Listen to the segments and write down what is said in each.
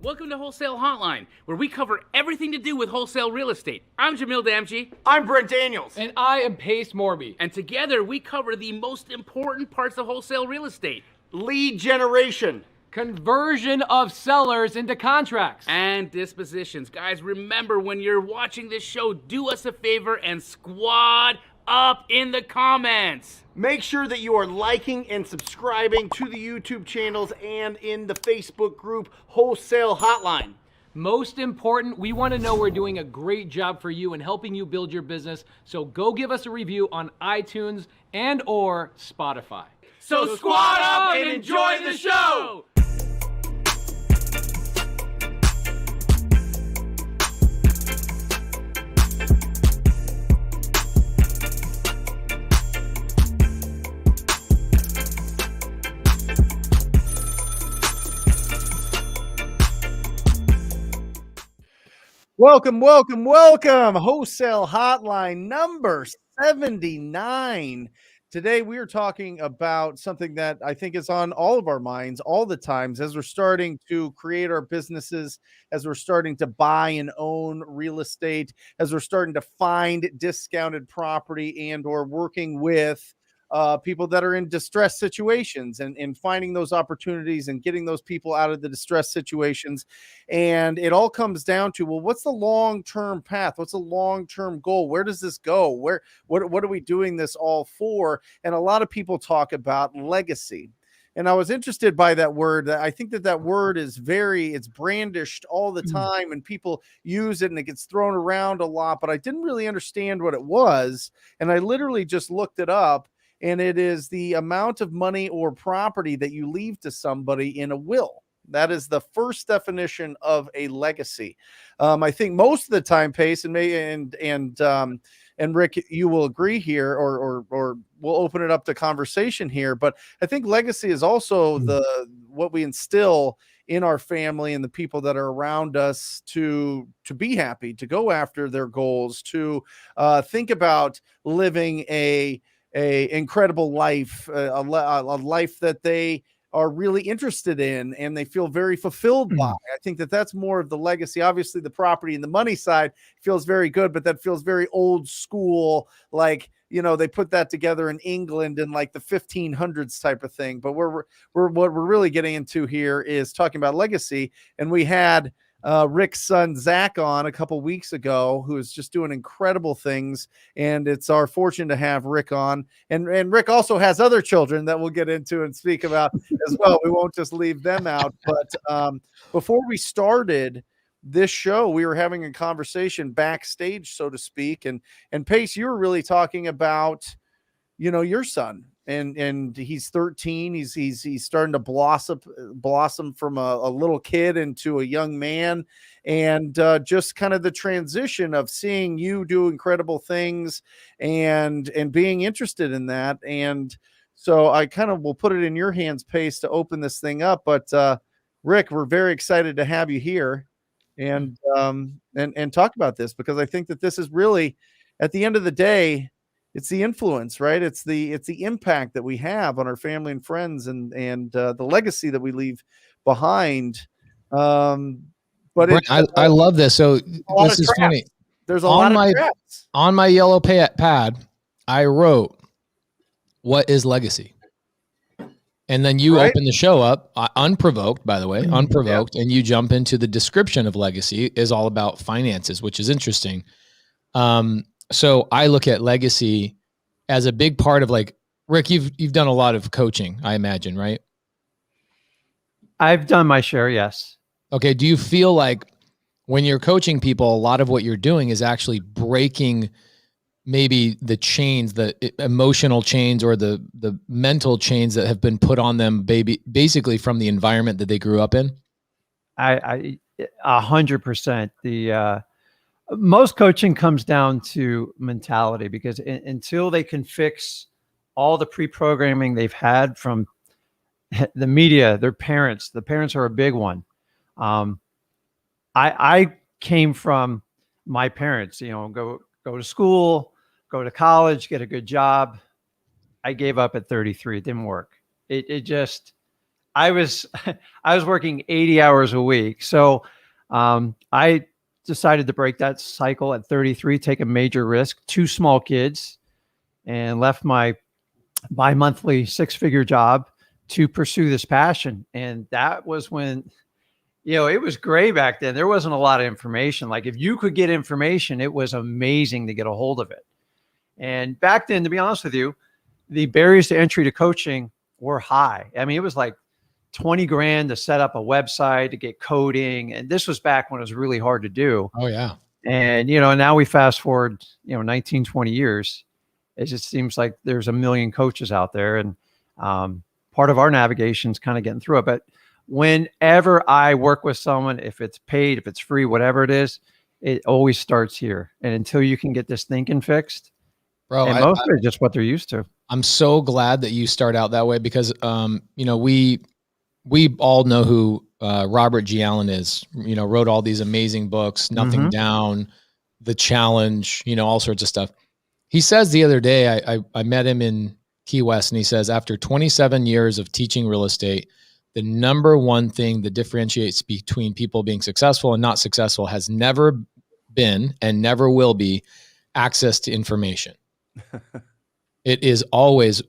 Welcome to Wholesale Hotline, where we cover everything to do with wholesale real estate. I'm Jamil Damji. I'm Brent Daniels. And I am Pace Morby. And together we cover the most important parts of wholesale real estate. Lead generation. Conversion of sellers into contracts. And dispositions. Guys, remember when you're watching this show, do us a favor and squad up in the comments. Make sure that you are liking and subscribing to the YouTube channels and in the Facebook group Wholesale Hotline. Most important, we want to know we're doing a great job for you and helping you build your business. So go give us a review on iTunes and or Spotify. So squad up and enjoy the show. Welcome. Wholesale Hotline number 79. Today we are talking about something that I think is on all of our minds all the times as we're starting to create our businesses, as we're starting to buy and own real estate, as we're starting to find discounted property and or working with people that are in distressed situations and finding those opportunities and getting those people out of the distressed situations. And it all comes down to, well, what's the long-term path? What's the long-term goal? Where does this go? What are we doing this all for? And a lot of people talk about legacy. And I was interested by that word. I think that word is it's brandished all the time and people use it and it gets thrown around a lot, but I didn't really understand what it was. And I literally just looked it up. And it is the amount of money or property that you leave to somebody in a will. That is the first definition of a legacy. I think most of the time, Pace and Rick, you will agree here, or we'll open it up to conversation here. But I think legacy is also what we instill in our family and the people that are around us to be happy, to go after their goals, to think about living a incredible life, a life that they are really interested in and they feel very fulfilled by. I think that's more of the legacy. Obviously the property and the money side feels very good, but that feels very old school. Like, they put that together in England in like the 1500s type of thing. But what we're really getting into here is talking about legacy. And we had Rick's son Zach on a couple weeks ago, who is just doing incredible things, and it's our fortune to have Rick on. And Rick also has other children that we'll get into and speak about as well. We won't just leave them out. But before we started this show, we were having a conversation backstage, so to speak, and Pace, you were really talking about your son. And he's 13. He's starting to blossom from a little kid into a young man, and just kind of the transition of seeing you do incredible things and being interested in that. And so I kind of will put it in your hands, Pace, to open this thing up. But Rick, we're very excited to have you here and talk about this, because I think that this is really, at the end of the day, it's the influence, right? It's the impact that we have on our family and friends, and the legacy that we leave behind. But I love this. So this is funny. There's a lot of traps. On my yellow pad, I wrote, "What is legacy?" And then you open the show up, unprovoked, by the way, and you jump into the description of legacy is all about finances, which is interesting. So I look at legacy as a big part of, like, Rick, you've done a lot of coaching, I imagine, right? I've done my share, yes. Okay. Do you feel like when you're coaching people, a lot of what you're doing is actually breaking maybe the chains, the emotional chains or the mental chains that have been put on them basically from the environment that they grew up in? I 100%. The most coaching comes down to mentality, because until they can fix all the pre-programming they've had from the media, their parents, the parents are a big one. I came from my parents, go to school, go to college, get a good job. I gave up at 33. It didn't work. It just, I was I was working 80 hours a week. So I decided to break that cycle at 33, take a major risk, 2 small kids, and left my bi-monthly 6-figure job to pursue this passion. And that was when, it was gray back then. There wasn't a lot of information. Like if you could get information, it was amazing to get a hold of it. And back then, to be honest with you, the barriers to entry to coaching were high. I mean, it was like 20 grand to set up a website, to get coding. And this was back when it was really hard to do. Oh yeah. And, now we fast forward, 19, 20 years. It just seems like there's a million coaches out there. And part of our navigation is kind of getting through it. But whenever I work with someone, if it's paid, if it's free, whatever it is, it always starts here. And until you can get this thinking fixed, Bro, and most of it is just what they're used to. I'm so glad that you start out that way because, we all know who Robert G. Allen is, wrote all these amazing books, Nothing Down, The Challenge, all sorts of stuff. He says the other day, I met him in Key West, and he says, after 27 years of teaching real estate, the number one thing that differentiates between people being successful and not successful has never been and never will be access to information. It is always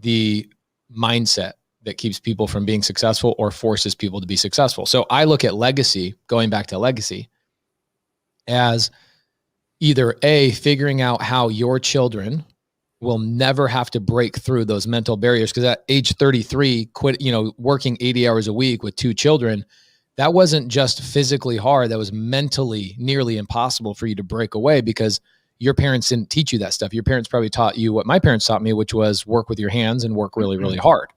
the mindset that keeps people from being successful or forces people to be successful. So I look at legacy, going back to legacy, as either A, figuring out how your children will never have to break through those mental barriers. Because at age 33, working 80 hours a week with 2 children, that wasn't just physically hard. That was mentally nearly impossible for you to break away because your parents didn't teach you that stuff. Your parents probably taught you what my parents taught me, which was work with your hands and work really, really hard.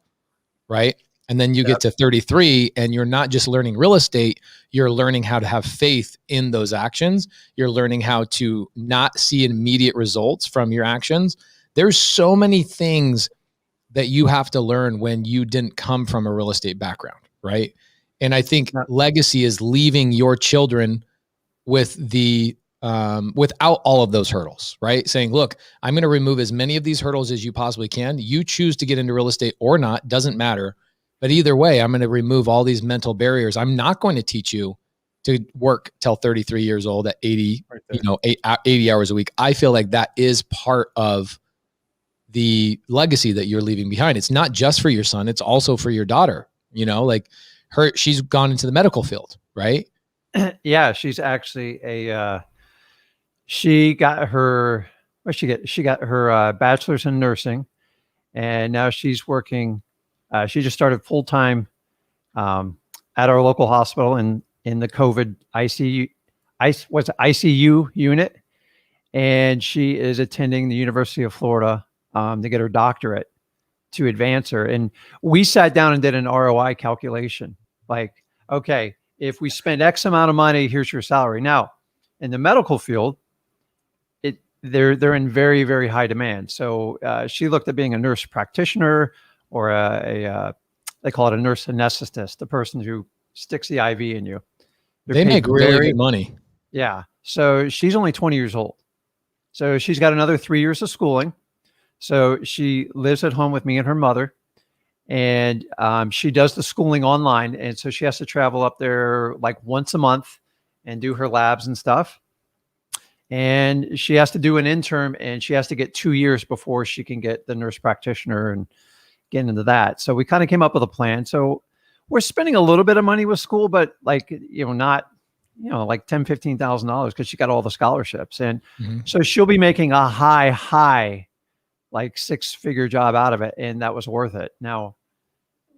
Right. And then you get to 33 and you're not just learning real estate, you're learning how to have faith in those actions. You're learning how to not see immediate results from your actions. There's so many things that you have to learn when you didn't come from a real estate background. Right. And I think legacy is leaving your children with without all of those hurdles, right? Saying, look, I'm going to remove as many of these hurdles as you possibly can. You choose to get into real estate or not, doesn't matter. But either way, I'm going to remove all these mental barriers. I'm not going to teach you to work till 33 years old at 80, 80 hours a week. I feel like that is part of the legacy that you're leaving behind. It's not just for your son. It's also for your daughter, she's gone into the medical field, right? Yeah. She's actually she got her bachelor's in nursing, and now she's working. She just started full-time at our local hospital in the COVID ICU unit. And she is attending the University of Florida to get her doctorate to advance her. And we sat down and did an ROI calculation. Like, okay, if we spend X amount of money, here's your salary. Now, in the medical field, they're in very, very high demand. So she looked at being a nurse practitioner or they call it a nurse anesthetist, the person who sticks the IV in you. They make really good money. Yeah. So she's only 20 years old. So she's got another 3 years of schooling. So she lives at home with me and her mother. And she does the schooling online. And so she has to travel up there like once a month and do her labs and stuff. And she has to do an intern, and she has to get 2 years before she can get the nurse practitioner and get into that. So we kind of came up with a plan. So we're spending a little bit of money with school, but like, not, like $10,000, $15,000 because she got all the scholarships. And so she'll be making a high, like 6-figure job out of it. And that was worth it. Now,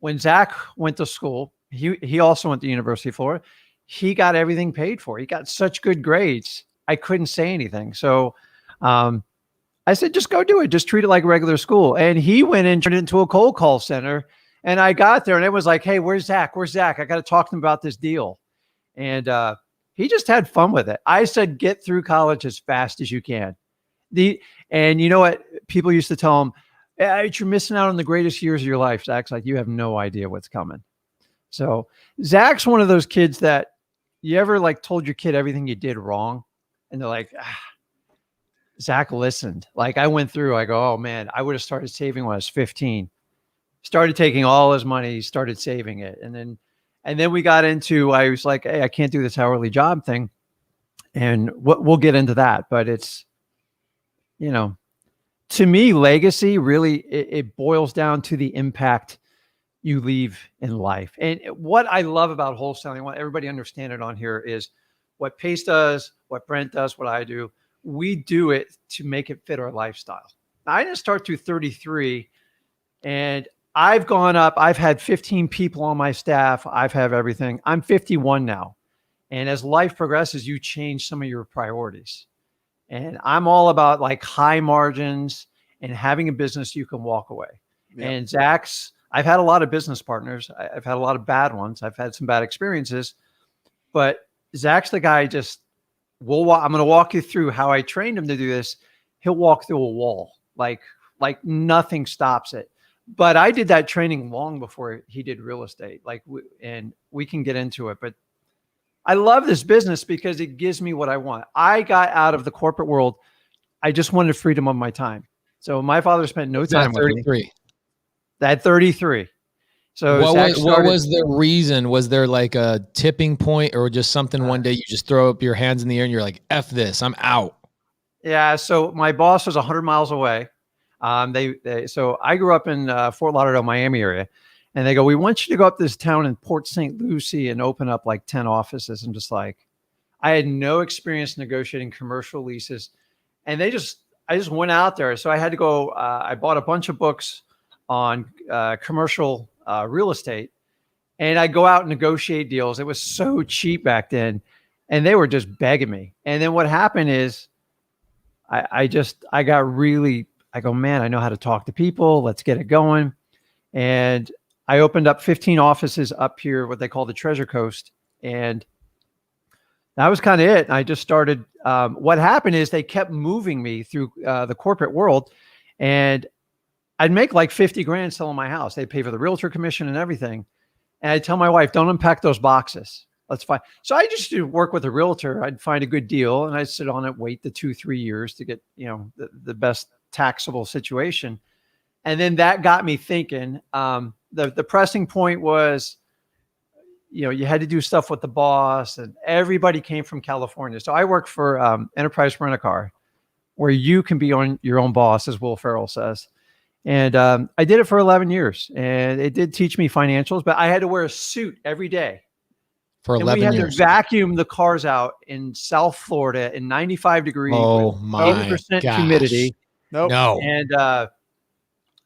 when Zach went to school, he also went to University of Florida. He got everything paid for. He got such good grades. I couldn't say anything. So I said, just go do it. Just treat it like regular school. And he went and turned it into a cold call center. And I got there and it was like, hey, where's Zach? Where's Zach? I got to talk to him about this deal. And he just had fun with it. I said, get through college as fast as you can. And you know what? People used to tell him, you're missing out on the greatest years of your life. Zach's like, you have no idea what's coming. So Zach's one of those kids that you ever like told your kid everything you did wrong? And they're like, Zach listened. Like I went through, I go, oh man, I would have started saving when I was 15. started taking all his money, started saving it. And then we got into, I was like, hey, I can't do this hourly job thing. And we'll get into that. But it's, you know, to me, legacy really, it boils down to the impact you leave in life. And what I love about wholesaling, what everybody understand it on here, is what Pace does, what Brent does, what I do. We do it to make it fit our lifestyle. Now, I didn't start through 33, and I've gone up. I've had 15 people on my staff. I've had everything. I'm 51 now. And as life progresses, you change some of your priorities. And I'm all about like high margins and having a business you can walk away. Yep. And I've had a lot of business partners. I've had a lot of bad ones. I've had some bad experiences, but Zach's the guy. I'm going to walk you through how I trained him to do this. He'll walk through a wall, like nothing stops it. But I did that training long before he did real estate. And we can get into it, but I love this business because it gives me what I want. I got out of the corporate world. I just wanted freedom of my time. So my father spent no time with me. At 33. So what was the reason? Was there like a tipping point, or just something one day you just throw up your hands in the air and you're like, F this, I'm out? Yeah. So my boss was 100 miles away. So I grew up in Fort Lauderdale, Miami area. And they go, we want you to go up this town in Port St. Lucie and open up like 10 offices. I'm just like, I had no experience negotiating commercial leases. And I just went out there. So I had to go, I bought a bunch of books on commercial real estate, and I'd go out and negotiate deals. It was so cheap back then, and they were just begging me. And then what happened is I go, man, I know how to talk to people. Let's get it going. And I opened up 15 offices up here, what they call the Treasure Coast. And that was kind of it. And I just started, what happened is they kept moving me through the corporate world, and I'd make like 50 grand selling my house. They'd pay for the realtor commission and everything. And I'd tell my wife, don't unpack those boxes. Let's find. So I just do work with a realtor. I'd find a good deal, and I'd sit on it, wait the 2-3 years to get, the best taxable situation. And then that got me thinking. The pressing point was, you had to do stuff with the boss, and everybody came from California. So I worked for Enterprise Rent-A-Car, where you can be on your own boss, as Will Ferrell says. And I did it for 11 years, and it did teach me financials, but I had to wear a suit every day. For 11 years. We had to vacuum the cars out in South Florida in 95 degrees. Oh my 80% gosh. humidity. Nope. No. And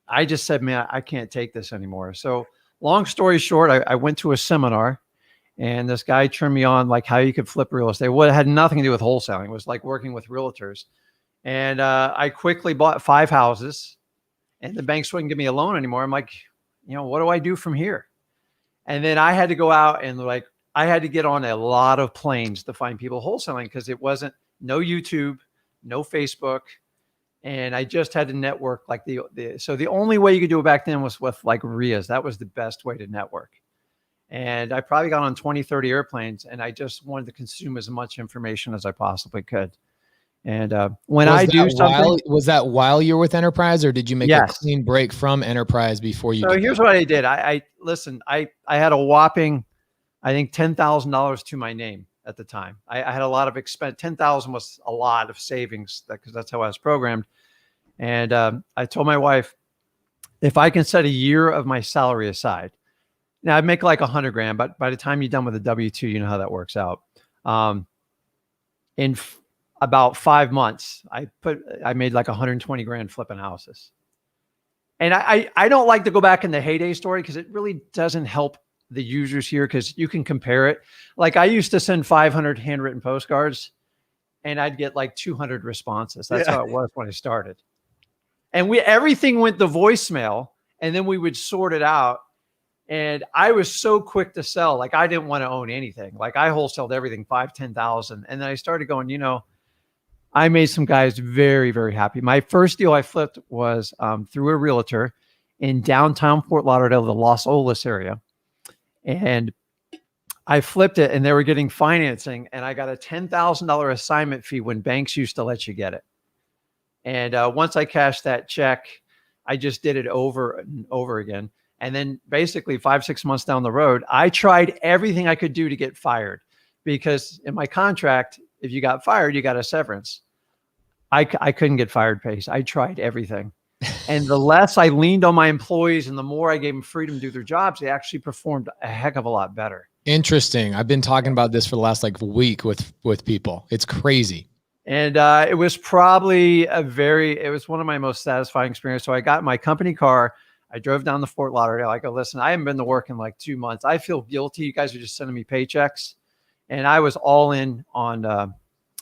I just said, man, I can't take this anymore. So long story short, I went to a seminar, and this guy turned me on like how you could flip real estate. Well, it had nothing to do with wholesaling. It was like working with realtors. And I quickly bought 5 houses. And the banks wouldn't give me a loan anymore. I'm like, what do I do from here? And then I had to go out and I had to get on a lot of planes to find people wholesaling, because it wasn't no YouTube, no Facebook. And I just had to network so the only way you could do it back then was with like RIAs. That was the best way to network. And I probably got on 20, 30 airplanes, and I just wanted to consume as much information as I possibly could. And when I do something, was that while you were with Enterprise, or did you make Yes. a clean break from Enterprise before you? So here's what I did. I had a whopping, I think $10,000 to my name at the time. I had a lot of expense. 10,000 was a lot of savings, because that's how I was programmed. And I told my wife, if I can set a year of my salary aside, now I'd make like 100 grand, but by the time you're done with the W-2, you know how that works out. About 5 months, I made like 120 grand flipping houses. And I don't like to go back in the heyday story, because it really doesn't help the users here, because you can compare it. Like I used to send 500 handwritten postcards, and I'd get like 200 responses. That's how it was when I started. And everything went to voicemail, and then we would sort it out. And I was so quick to sell. Like I didn't want to own anything. Like I wholesaled everything, 5,000, 10,000. And then I started going, I made some guys very, very happy. My first deal I flipped was through a realtor in downtown Fort Lauderdale, the Los Olas area. And I flipped it, and they were getting financing, and I got a $10,000 assignment fee when banks used to let you get it. And once I cashed that check, I just did it over and over again. And then basically 5-6 months down the road, I tried everything I could do to get fired, because in my contract, if you got fired, you got a severance. I couldn't get fired, Pace. I tried everything. And the less I leaned on my employees and the more I gave them freedom to do their jobs, they actually performed a heck of a lot better. Interesting. I've been talking about this for the last week with people. It's crazy. And it was probably it was one of my most satisfying experiences. So I got my company car. I drove down to Fort Lauderdale. I go, listen, I haven't been to work in 2 months. I feel guilty. You guys are just sending me paychecks. And I was all in on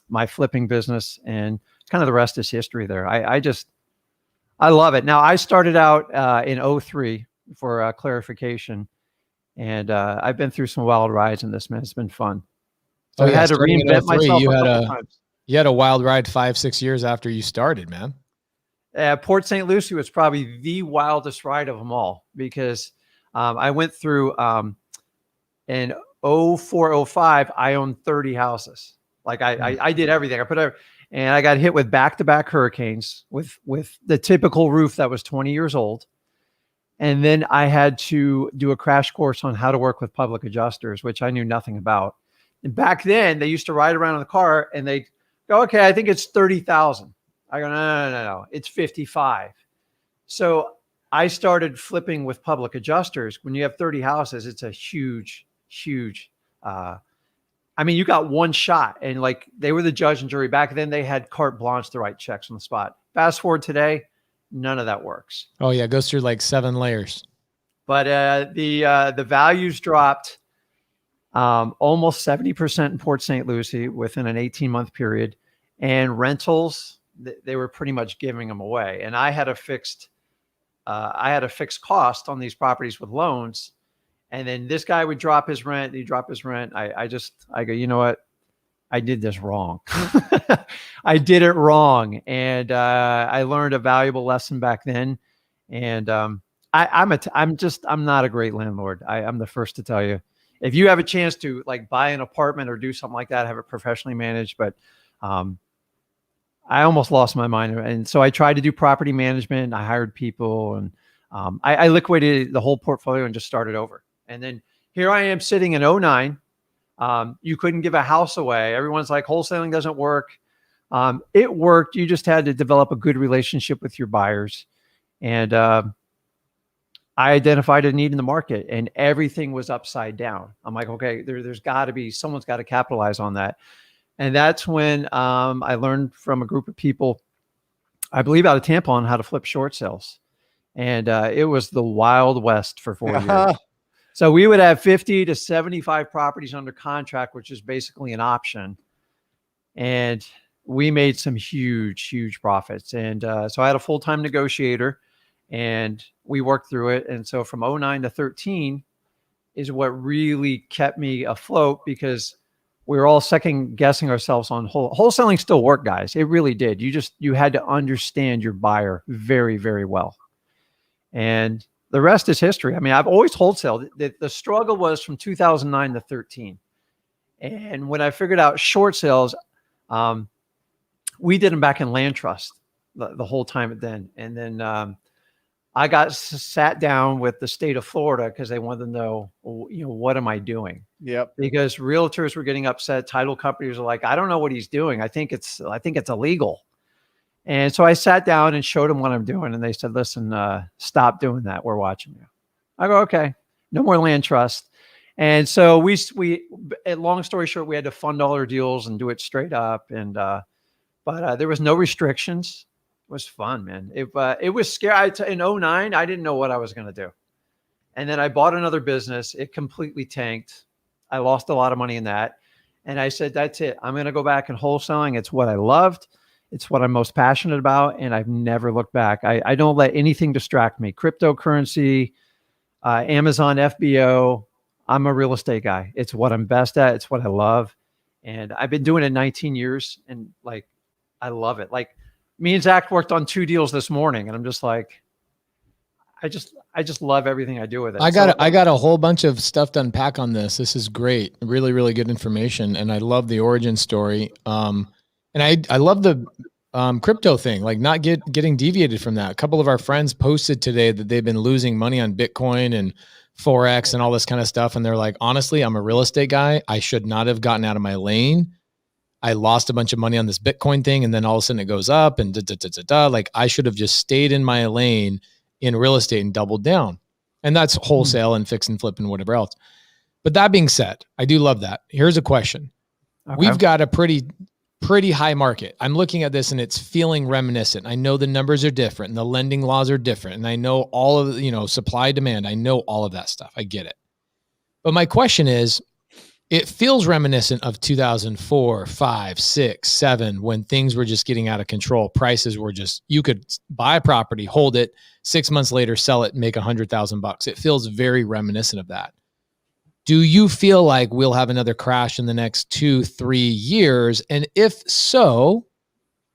my flipping business, and kind of the rest is history there. I love it. Now, I started out in 2003 for clarification, and I've been through some wild rides in this, man. It's been fun. So I had to reinvent myself a couple times. You had a wild ride 5-6 years after you started, man. Port St. Lucie was probably the wildest ride of them all, because I went through in 2004, 2005, I owned 30 houses. I did everything. And I got hit with back-to-back hurricanes with the typical roof that was 20 years old. And then I had to do a crash course on how to work with public adjusters, which I knew nothing about. And back then, they used to ride around in the car and they go, okay, I think it's 30,000. I go, no, it's 55. So I started flipping with public adjusters. When you have 30 houses, it's a huge, you got one shot, and they were the judge and jury. Back then they had carte blanche to write checks on the spot. Fast forward today, none of that works. Oh yeah. It goes through 7 layers. But the values dropped almost 70% in Port St. Lucie within an 18-month period, and rentals, they were pretty much giving them away. And I had a fixed cost on these properties with loans. And then this guy would drop his rent. He'd drop his rent. I go, you know what? I did this wrong. I did it wrong. And I learned a valuable lesson back then. And I'm not a great landlord. I'm the first to tell you. If you have a chance to buy an apartment or do something like that, have it professionally managed. But I almost lost my mind. And so I tried to do property management. I hired people, and I liquidated the whole portfolio and just started over. And then here I am sitting in 2009. You couldn't give a house away. Everyone's like, wholesaling doesn't work. It worked. You just had to develop a good relationship with your buyers. And I identified a need in the market, and everything was upside down. I'm like, okay, there's got to be, someone's got to capitalize on that. And that's when I learned from a group of people, I believe out of Tampa, on how to flip short sales. And it was the Wild West for 4 years. So we would have 50 to 75 properties under contract, which is basically an option. And we made some huge profits. And so I had a full-time negotiator, and we worked through it. And so from 2009 to 13 is what really kept me afloat, because we were all second guessing ourselves on wholesaling still worked, guys. It really did. You had to understand your buyer very, very well. And the rest is history. I've always wholesaled. The struggle was from 2009 to 13. And when I figured out short sales, we did them back in land trust the whole time then. And then I got sat down with the state of Florida because they wanted to know, what am I doing? Yep. Because realtors were getting upset. Title companies are like, I don't know what he's doing. I think it's illegal. And so I sat down and showed them what I'm doing. And they said, listen, stop doing that. We're watching you. I go, okay, no more land trust. And so we long story short, we had to fund all our deals and do it straight up. And, but there was no restrictions. It was fun, man. It was scary. In 2009, I didn't know what I was going to do. And then I bought another business. It completely tanked. I lost a lot of money in that. And I said, that's it. I'm going to go back and wholesaling. It's what I loved. It's what I'm most passionate about. And I've never looked back. I don't let anything distract me. Cryptocurrency, Amazon, FBO. I'm a real estate guy. It's what I'm best at. It's what I love. And I've been doing it 19 years. And I love it. Me and Zach worked on 2 deals this morning. And I'm just like, I just love everything I do with it. I got a whole bunch of stuff to unpack on this. This is great. Really, really good information. And I love the origin story. And I love crypto thing, like not getting deviated from that. A couple of our friends posted today that they've been losing money on Bitcoin and Forex and all this kind of stuff. And they're like, honestly, I'm a real estate guy. I should not have gotten out of my lane. I lost a bunch of money on this Bitcoin thing. And then all of a sudden it goes up and like I should have just stayed in my lane in real estate and doubled down. And that's wholesale and fix and flip and whatever else. But that being said, I do love that. Here's a question. Okay. We've got a pretty high market. I'm looking at this and it's feeling reminiscent. I know the numbers are different and the lending laws are different. And I know all of, supply demand. I know all of that stuff. I get it. But my question is, it feels reminiscent of 2004, 5, 6, 7, when things were just getting out of control. Prices were just, you could buy a property, hold it, 6 months later, sell it, and make $100,000. It feels very reminiscent of that. Do you feel like we'll have another crash in the next 2-3 years? And if so,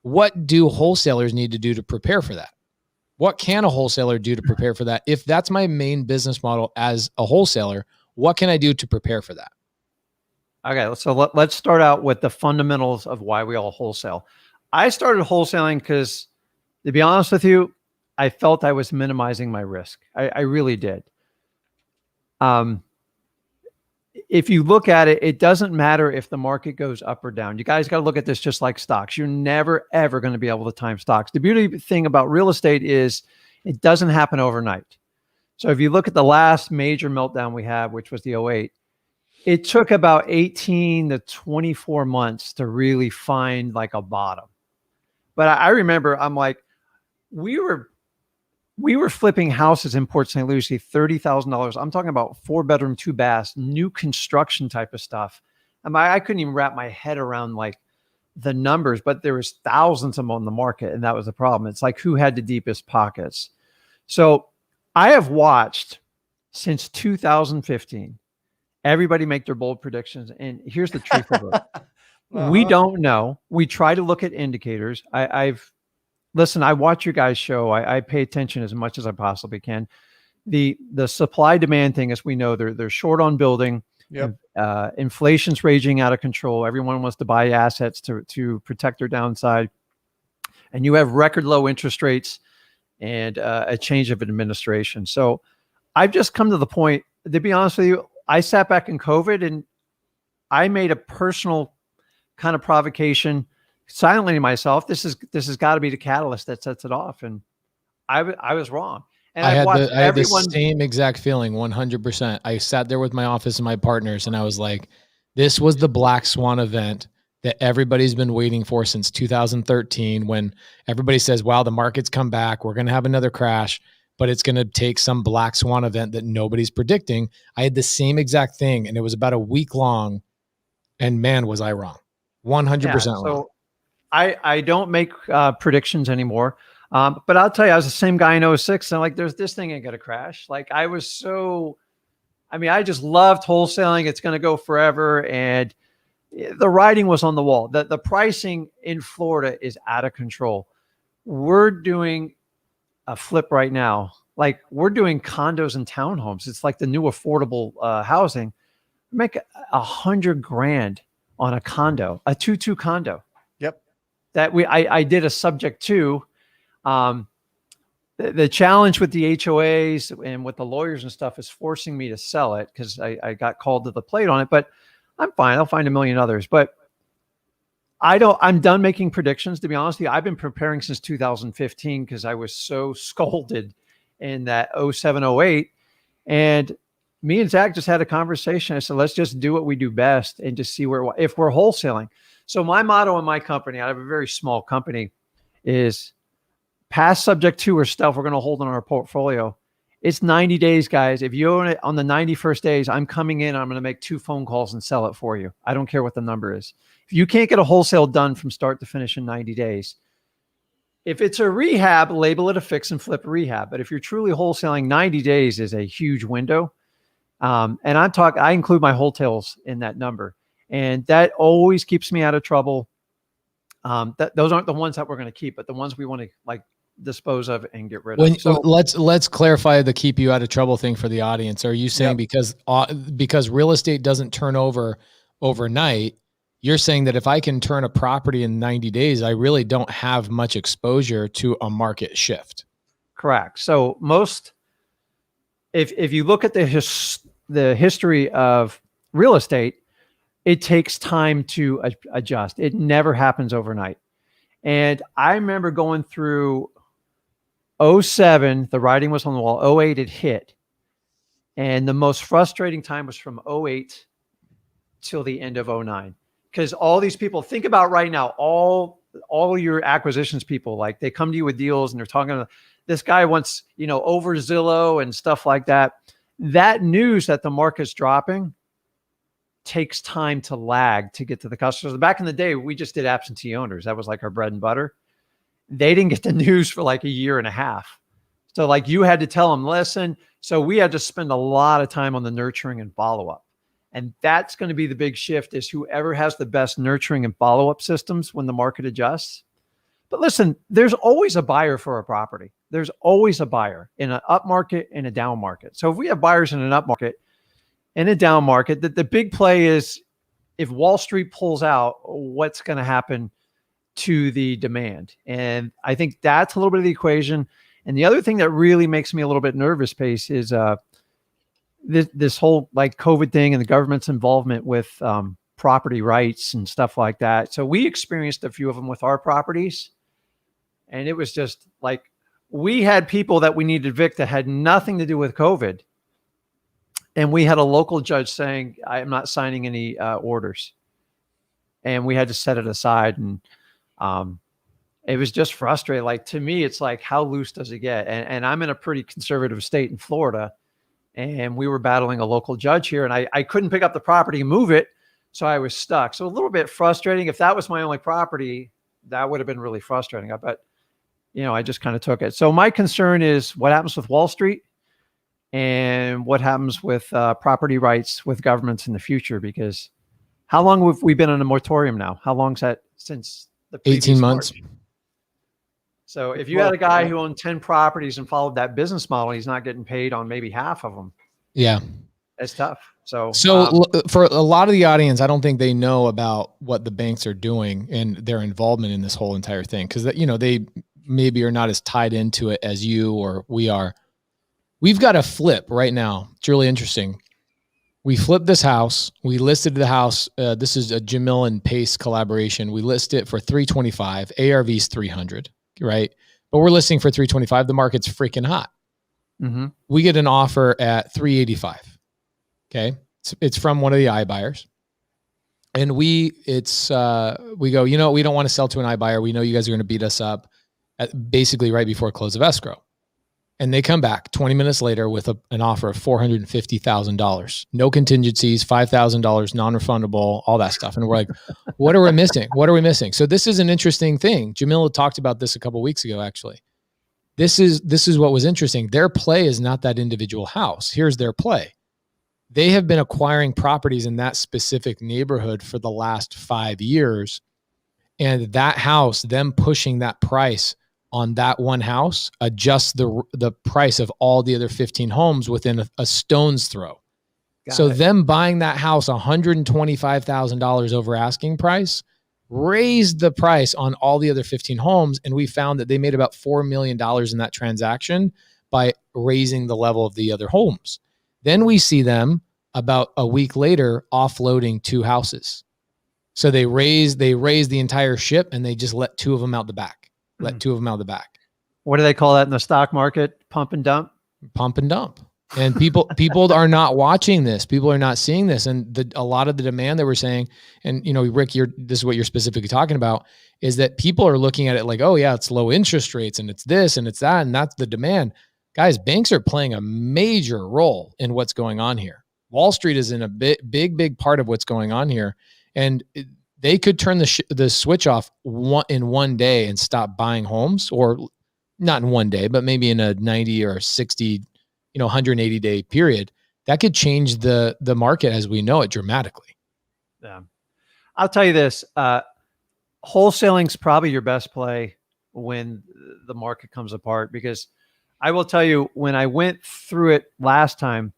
what do wholesalers need to do to prepare for that? What can a wholesaler do to prepare for that? If that's my main business model as a wholesaler, what can I do to prepare for that? Okay, so let's start out with the fundamentals of why we all wholesale. I started wholesaling because, to be honest with you, I felt I was minimizing my risk. I really did. If you look at it, it doesn't matter if the market goes up or down. You guys got to look at this just like stocks. You're never, ever going to be able to time stocks. The beauty thing about real estate is it doesn't happen overnight. So if you look at the last major meltdown we had, which was the '08, it took about 18 to 24 months to really find like a bottom. But I remember I'm like, we were flipping houses in Port St. Lucie, $30,000. I'm talking about 4-bedroom, 2 baths, new construction type of stuff. I couldn't even wrap my head around like the numbers, but there was thousands of them on the market. And that was the problem. It's like, who had the deepest pockets? So I have watched since 2015, everybody make their bold predictions. And here's the truth of it. We don't know. We try to look at indicators. Listen, I watch your guys' show. I pay attention as much as I possibly can. The supply demand thing, as we know, they're short on building. Yep. Inflation's raging out of control. Everyone wants to buy assets to protect their downside. And you have record low interest rates and a change of administration. So I've just come to the point, to be honest with you, I sat back in COVID and I made a personal kind of provocation silently to myself. This has got to be the catalyst that sets it off. And I was wrong. And I had the same exact feeling, 100%. I sat there with my office and my partners and I was like, this was the black swan event that everybody's been waiting for since 2013, when everybody says, wow, the market's come back. We're going to have another crash, but it's going to take some black swan event that nobody's predicting. I had the same exact thing and it was about a week long, and man, was I wrong. 100% wrong. I don't make predictions anymore. But I'll tell you, I was the same guy in '06. And like, this thing ain't going to crash. Like I just loved wholesaling. It's going to go forever. And the writing was on the wall. The pricing in Florida is out of control. We're doing a flip right now. Like we're doing condos and townhomes. It's like the new affordable housing. Make $100,000 on a condo, a 2-2 condo. Yep. That I did a subject to. The challenge with the HOAs and with the lawyers and stuff is forcing me to sell it because I got called to the plate on it. But I'm fine. I'll find a million others. But I'm done making predictions, to be honest with you. I've been preparing since 2015 because I was so scolded in that 07, 08. And me and Zach just had a conversation. I said, let's just do what we do best and just see if we're wholesaling. So my motto in my company, I have a very small company, is past subject to or stuff we're going to hold in our portfolio. It's 90 days, guys. If you own it on the 91st days, I'm coming in, I'm going to make 2 phone calls and sell it for you. I don't care what the number is. If you can't get a wholesale done from start to finish in 90 days, if it's a rehab, label it a fix and flip rehab. But if you're truly wholesaling, 90 days is a huge window. And I include my wholesales in that number. And that always keeps me out of trouble. Those aren't the ones that we're going to keep, but the ones we want to like dispose of and get rid of. So let's clarify the keep you out of trouble thing for the audience. Are you saying because real estate doesn't turn over overnight, You're saying that if I can turn a property in 90 days, I really don't have much exposure to a market shift. Correct. So if you look at the history of real estate, it takes time to adjust. It never happens overnight. And I remember going through 07, the writing was on the wall. 08, it hit. And the most frustrating time was from 08 till the end of 09. Because all these people, think about right now, all your acquisitions people, like they come to you with deals and they're talking to this guy wants, over Zillow and stuff like that. That news that the market's dropping takes time to lag to get to the customers. Back in the day, we just did absentee owners. That was like our bread and butter. They didn't get the news for like a year and a half. So like you had to tell them, listen. So we had to spend a lot of time on the nurturing and follow-up. And that's going to be the big shift, is whoever has the best nurturing and follow-up systems when the market adjusts. But listen, there's always a buyer for a property. There's always a buyer in an up market and a down market. So if we have buyers in an up market and a down market, the big play is if Wall Street pulls out, what's going to happen to the demand? And I think that's a little bit of the equation. And the other thing that really makes me a little bit nervous, Pace, is this whole like COVID thing and the government's involvement with property rights and stuff like that. So we experienced a few of them with our properties. And it was just like, we had people that we needed to evict that had nothing to do with COVID. And we had a local judge saying, I'm not signing any orders. And we had to set it aside. And it was just frustrating. Like, to me, it's like, how loose does it get? And I'm in a pretty conservative state in Florida. And we were battling a local judge here. And I couldn't pick up the property and move it. So I was stuck. So a little bit frustrating. If that was my only property, that would have been really frustrating. But, I just kind of took it. So my concern is what happens with Wall Street and what happens with property rights with governments in the future, because how long have we been in a moratorium now? How long's that since the 18 months? March? So if you had a guy who owned 10 properties and followed that business model, he's not getting paid on maybe half of them. Yeah. It's tough. So for a lot of the audience, I don't think they know about what the banks are doing and their involvement in this whole entire thing. Cause they maybe are not as tied into it as you or we are. We've got a flip right now. It's really interesting. We flipped this house. We listed the house. This is a Jamil and Pace collaboration. We list it for $325. ARV's $300, right? But we're listing for $325. The market's freaking hot. Mm-hmm. We get an offer at $385. Okay. It's from one of the iBuyers. And we go, we don't want to sell to an iBuyer. We know you guys are going to beat us up basically right before close of escrow. And they come back 20 minutes later with an offer of $450,000, no contingencies, $5,000, non-refundable, all that stuff. And we're like, what are we missing? What are we missing? So this is an interesting thing. Jamil talked about this a couple of weeks ago, actually. This is what was interesting. Their play is not that individual house. Here's their play. They have been acquiring properties in that specific neighborhood for the last 5 years. And that house, them pushing that price on that one house, adjusts the price of all the other 15 homes within a stone's throw. So them buying that house $125,000 over asking price raised the price on all the other 15 homes. And we found that they made about $4 million in that transaction by raising the level of the other homes. Then we see them about a week later offloading 2 houses. So they raised the entire ship and they just let 2 of them out the back. What do they call that in the stock market? Pump and dump? Pump and dump. And people are not watching this. People are not seeing this. And a lot of the demand that we're saying, and Rick, this is what you're specifically talking about, is that people are looking at it like, oh yeah, it's low interest rates and it's this and it's that, and that's the demand. Guys, banks are playing a major role in what's going on here. Wall Street is in a big part of what's going on here. And they could turn the switch off in one day and stop buying homes, or not in one day, but maybe in a 90 or 60, 180 day period. That could change the market as we know it dramatically. Yeah. I'll tell you this, wholesaling's probably your best play when the market comes apart, because I will tell you, when I went through it last time,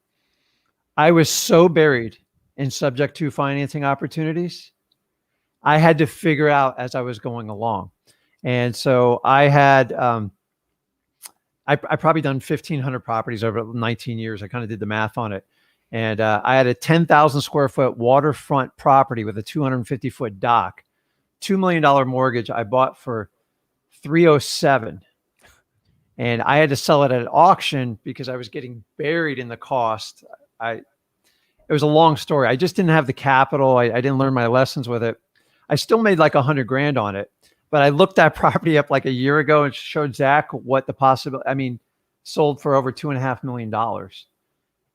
I was so buried in subject to financing opportunities I had to figure out as I was going along. And so I had, I probably done 1,500 properties over 19 years. I kind of did the math on it. And I had a 10,000 square foot waterfront property with a 250-foot dock, $2 million mortgage I bought for 307. And I had to sell it at auction because I was getting buried in the cost. It was a long story. I just didn't have the capital. I didn't learn my lessons with it. I still made like $100,000 on it, but I looked that property up like a year ago and showed Zach what the possibility. I mean, sold for over $2.5 million.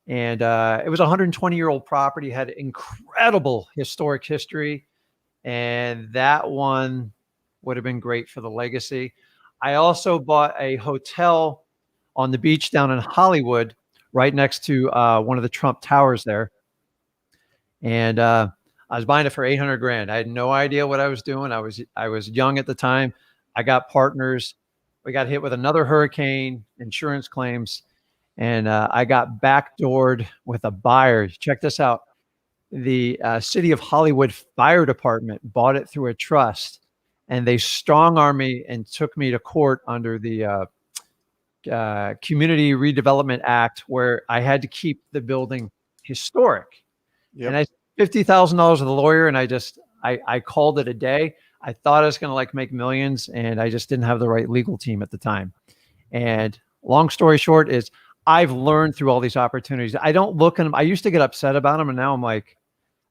And it was a 120-year-old property, had incredible historic history. And that one would have been great for the legacy. I also bought a hotel on the beach down in Hollywood, right next to one of the Trump Towers there. And I was buying it for $800,000. I had no idea what I was doing. I was young at the time. I got partners. We got hit with another hurricane, insurance claims, and I got backdoored with a buyer. Check this out. The City of Hollywood Fire Department bought it through a trust, and they strong-armed me and took me to court under the Community Redevelopment Act, where I had to keep the building historic. Yep. And I $50,000 with a lawyer, and I called it a day. I thought I was going to like make millions, and I just didn't have the right legal team at the time. And long story short is I've learned through all these opportunities. I don't look at them. I used to get upset about them, and now I'm like,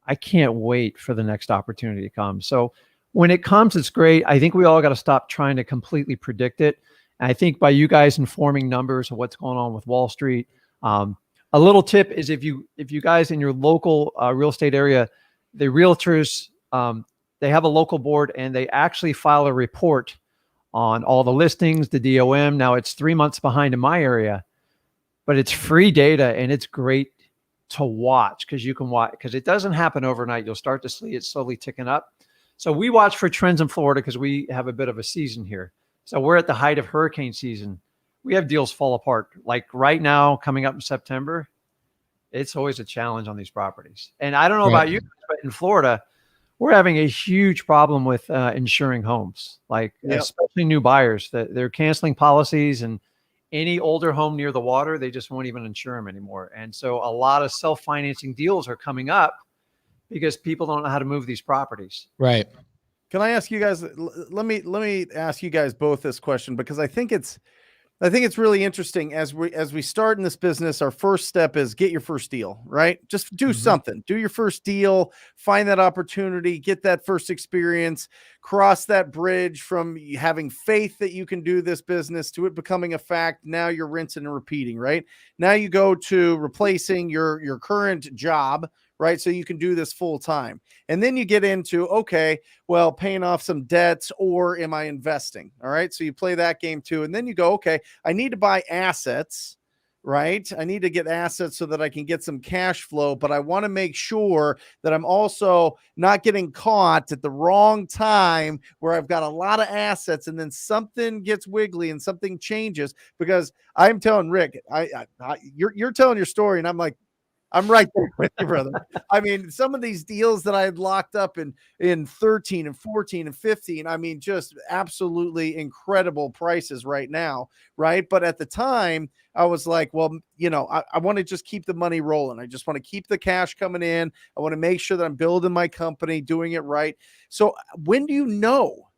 I can't wait for the next opportunity to come. So when it comes, it's great. I think we all got to stop trying to completely predict it. And I think by you guys informing numbers of what's going on with Wall Street, a little tip is if you guys in your local real estate area, the realtors, they have a local board and they actually file a report on all the listings, the DOM. Now it's 3 months behind in my area, but it's free data and it's great to watch because you can watch, because it doesn't happen overnight. You'll start to see it slowly ticking up. So we watch for trends in Florida because we have a bit of a season here. So we're at the height of hurricane season. We have deals fall apart. Like right now, coming up in September, it's always a challenge on these properties. And I don't know about you, but in Florida, we're having a huge problem with insuring homes, like especially new buyers that they're canceling policies, and any older home near the water, they just won't even insure them anymore. And so a lot of self-financing deals are coming up because people don't know how to move these properties. Right. Can I ask you guys, let me ask you guys both this question, because I think it's really interesting as we start in this business. Our first step is get your first deal, right? Just do something, do your first deal, find that opportunity, get that first experience, cross that bridge from having faith that you can do this business to it becoming a fact. Now you're rinsing and repeating, right? Now you go to replacing your current job, right? So you can do this full time. And then you get into, okay, well, paying off some debts, or am I investing? All right. So you play that game too. And then you go, okay, I need to buy assets, right? I need to get assets so that I can get some cash flow, but I want to make sure that I'm also not getting caught at the wrong time where I've got a lot of assets and then something gets wiggly and something changes. Because I'm telling Rick, you're telling your story, and I'm like, I'm right there with you, brother. I mean, some of these deals that I had locked up in 13 and 14 and 15, I mean, just absolutely incredible prices right now, right? But at the time, I was like, well, you know, I want to just keep the money rolling. I just want to keep the cash coming in. I want to make sure that I'm building my company, doing it right. So when do you know?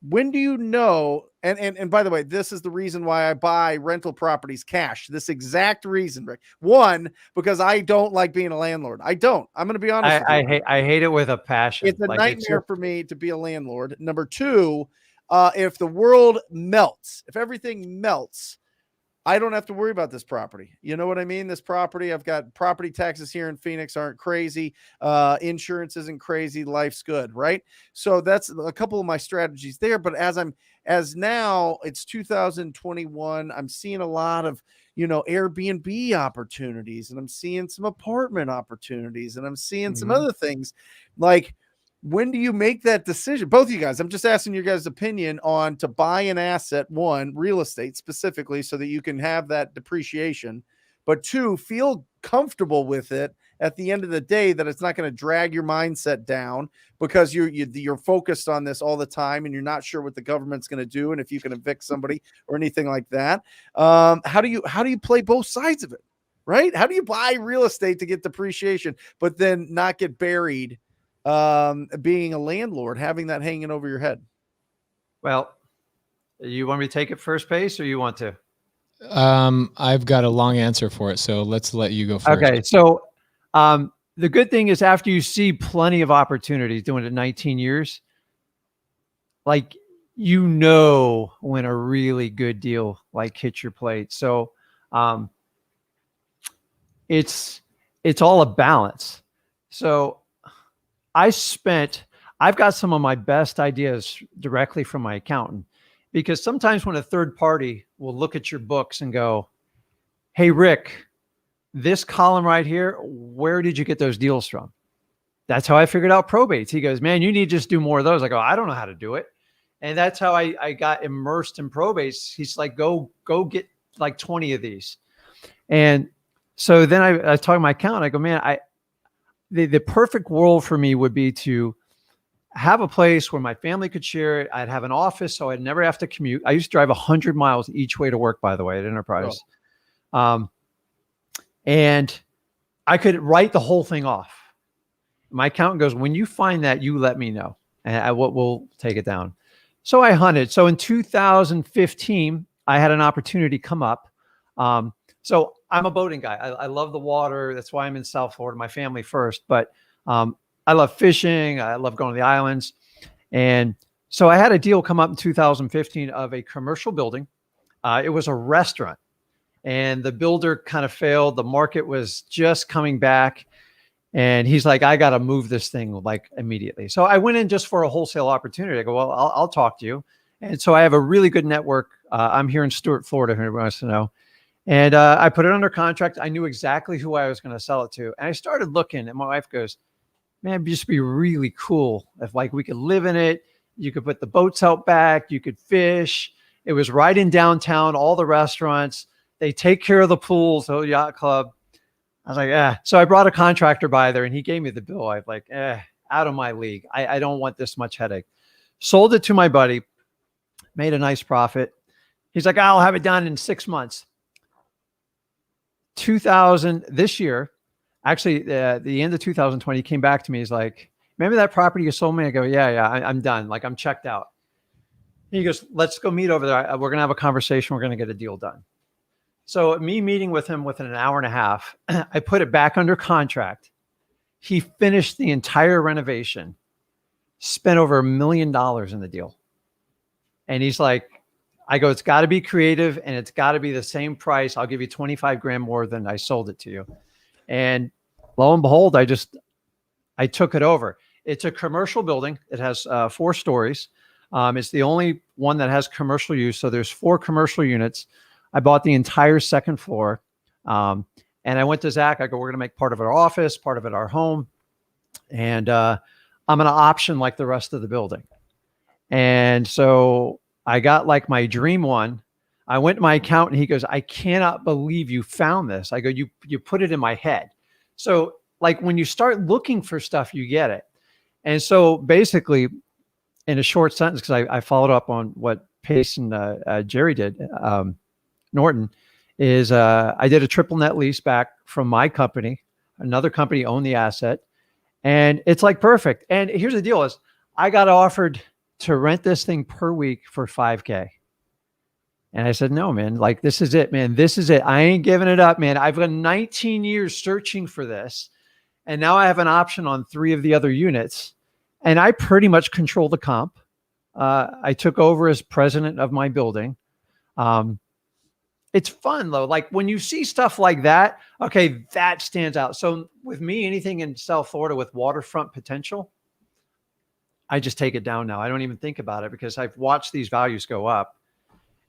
When do you know? And by the way, this is the reason why I buy rental properties cash. This exact reason, Rick. One, because I don't like being a landlord. I don't. I'm going to be honest. I hate it with a passion. It's a nightmare for me to be a landlord. Number two, if the world melts, if everything melts, I don't have to worry about this property. You know what I mean? This property, I've got property taxes here in Phoenix aren't crazy. Insurance isn't crazy. Life's good, right? So that's a couple of my strategies there. But as now it's 2021, I'm seeing a lot of, you know, Airbnb opportunities, and I'm seeing some apartment opportunities, and I'm seeing some other things. Like, when do you make that decision? Both of you guys, I'm just asking your guys' opinion on to buy an asset, one, real estate specifically, so that you can have that depreciation, but two, feel comfortable with it at the end of the day that it's not going to drag your mindset down because you're focused on this all the time and you're not sure what the government's going to do and if you can evict somebody or anything like that. How do you play both sides of it, right? How do you buy real estate to get depreciation, but then not get buried being a landlord, having that hanging over your head? Well, you want me to take it first base or you want to? I've got a long answer for it, so let's let you go first. Okay. So the good thing is after you see plenty of opportunities doing it 19 years, like, you know, when a really good deal like hits your plate. So it's all a balance. So I've got some of my best ideas directly from my accountant, because sometimes when a third party will look at your books and go, hey, Rick, this column right here, where did you get those deals from? That's how I figured out probates. He goes, man, you need to just do more of those. I go, I don't know how to do it. And that's how I got immersed in probates. He's like, go get like 20 of these. And so then I talk to my accountant. I go, man, the perfect world for me would be to have a place where my family could share it. I'd have an office, so I'd never have to commute. I used to drive 100 miles each way to work, by the way, at Enterprise. And I could write the whole thing off. My accountant goes, when you find that, you let me know, and we'll take it down. So I hunted. So in 2015, I had an opportunity come up. So I'm a boating guy. I love the water. That's why I'm in South Florida, my family first. But I love fishing. I love going to the islands. And so I had a deal come up in 2015 of a commercial building. It was a restaurant, and the builder kind of failed. The market was just coming back. And he's like, I got to move this thing like immediately. So I went in just for a wholesale opportunity. I go, well, I'll talk to you. And so I have a really good network. I'm here in Stuart, Florida, if anybody wants to know. And I put it under contract. I knew exactly who I was going to sell it to. And I started looking, and my wife goes, man, it'd just be really cool if like we could live in it. You could put the boats out back. You could fish. It was right in downtown, all the restaurants. They take care of the pools, the yacht club. I was like, yeah. So I brought a contractor by there, and he gave me the bill. I was like, out of my league. I don't want this much headache. Sold it to my buddy, made a nice profit. He's like, I'll have it done in 6 months. This year, actually, the end of 2020, he came back to me. He's like, remember that property you sold me? I go, yeah, I'm done. Like, I'm checked out. He goes, let's go meet over there. We're going to have a conversation. We're going to get a deal done. So me meeting with him within an hour and a half, I put it back under contract. He finished the entire renovation, spent over $1 million in the deal. And he's like, I go, it's got to be creative and it's got to be the same price. I'll give you 25 grand more than I sold it to you. And lo and behold, I took it over. It's a commercial building. It has 4 stories. It's the only one that has commercial use. So there's 4 commercial units. I bought the entire second floor. And I went to Zach. I go, we're going to make part of it our office, part of it our home. And I'm going to option like the rest of the building. And so I got like my dream one. I went to my accountant. He goes, I cannot believe you found this. I go, you put it in my head. So like when you start looking for stuff, you get it. And so basically in a short sentence, because I followed up on what Pace and Jerry did, Norton, is I did a triple net lease back from my company. Another company owned the asset. And it's like perfect. And here's the deal is I got offered to rent this thing per week for $5,000. And I said, no, man, like, this is it, man. This is it. I ain't giving it up, man. I've got 19 years searching for this. And now I have an option on 3 of the other units. And I pretty much control the comp. I took over as president of my building. It's fun though. Like when you see stuff like that, okay, that stands out. So with me, anything in South Florida with waterfront potential, I just take it down now. I don't even think about it because I've watched these values go up.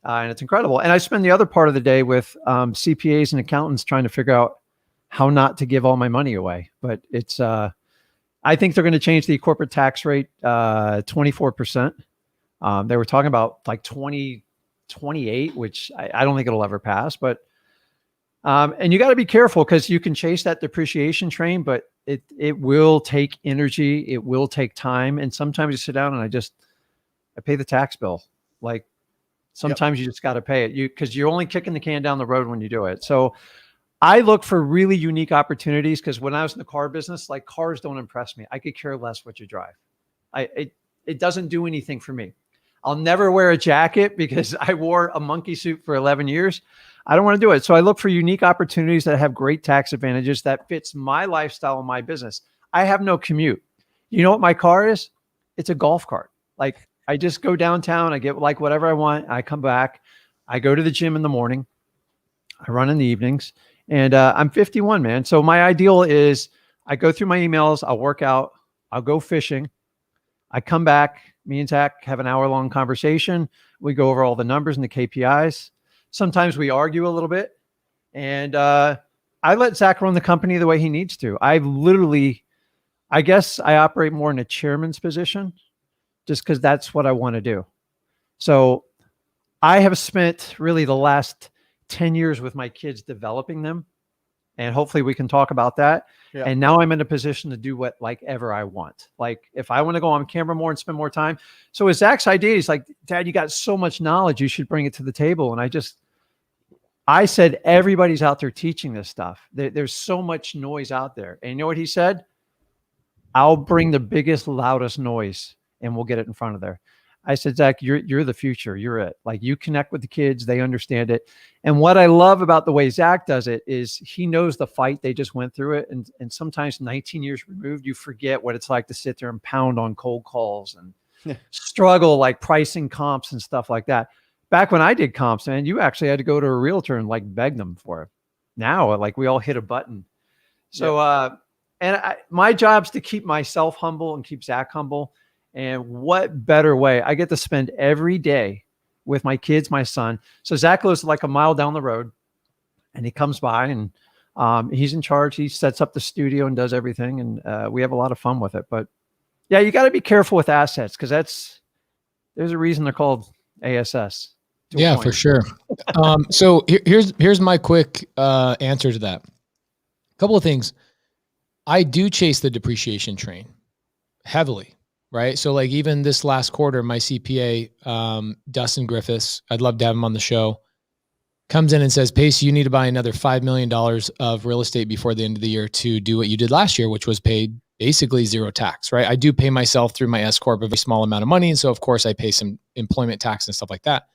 And it's incredible. And I spend the other part of the day with CPAs and accountants trying to figure out how not to give all my money away. But it's, I think they're going to change the corporate tax rate 24%. They were talking about like 2028, which I don't think it'll ever pass. But And you got to be careful because you can chase that depreciation train, but it will take energy. It will take time. And sometimes you sit down and I pay the tax bill. Like sometimes you just got to pay it because you're only kicking the can down the road when you do it. So I look for really unique opportunities because when I was in the car business, like cars don't impress me. I could care less what you drive. It doesn't do anything for me. I'll never wear a jacket because I wore a monkey suit for 11 years. I don't want to do it. So I look for unique opportunities that have great tax advantages that fits my lifestyle and my business. I have no commute. You know what my car is? It's a golf cart. Like I just go downtown. I get like whatever I want. I come back. I go to the gym in the morning. I run in the evenings. And I'm 51, man. So my ideal is I go through my emails. I'll work out. I'll go fishing. I come back. Me and Zach have an hour-long conversation. We go over all the numbers and the KPIs. Sometimes we argue a little bit. And I let Zach run the company the way he needs to. I guess I operate more in a chairman's position just because that's what I want to do. So I have spent really the last 10 years with my kids developing them. And hopefully we can talk about that. Yeah. And now I'm in a position to do what like ever I want. Like if I want to go on camera more and spend more time. So with Zach's idea, he's like, Dad, you got so much knowledge. You should bring it to the table. And I said, everybody's out there teaching this stuff. There's so much noise out there. And you know what he said? I'll bring the biggest, loudest noise and we'll get it in front of there. I said, Zach, you're the future. You're it. Like you connect with the kids. They understand it. And what I love about the way Zach does it is he knows the fight. They just went through it. And sometimes 19 years removed, you forget what it's like to sit there and pound on cold calls and struggle like pricing comps and stuff like that. Back when I did comps, man, you actually had to go to a realtor and like beg them for it. Now, like we all hit a button. So, my job's to keep myself humble and keep Zach humble. And what better way? I get to spend every day with my kids, my son. So Zach lives like a mile down the road and he comes by and he's in charge. He sets up the studio and does everything. And we have a lot of fun with it. But yeah, you got to be careful with assets because there's a reason they're called ASS. Yeah, for sure. So here's my quick answer to that. A couple of things. I do chase the depreciation train heavily. Right. So like even this last quarter, my CPA, Dustin Griffiths, I'd love to have him on the show, comes in and says, Pace, you need to buy another $5 million of real estate before the end of the year to do what you did last year, which was paid basically zero tax, right? I do pay myself through my S Corp a very small amount of money. And so of course I pay some employment tax and stuff like that.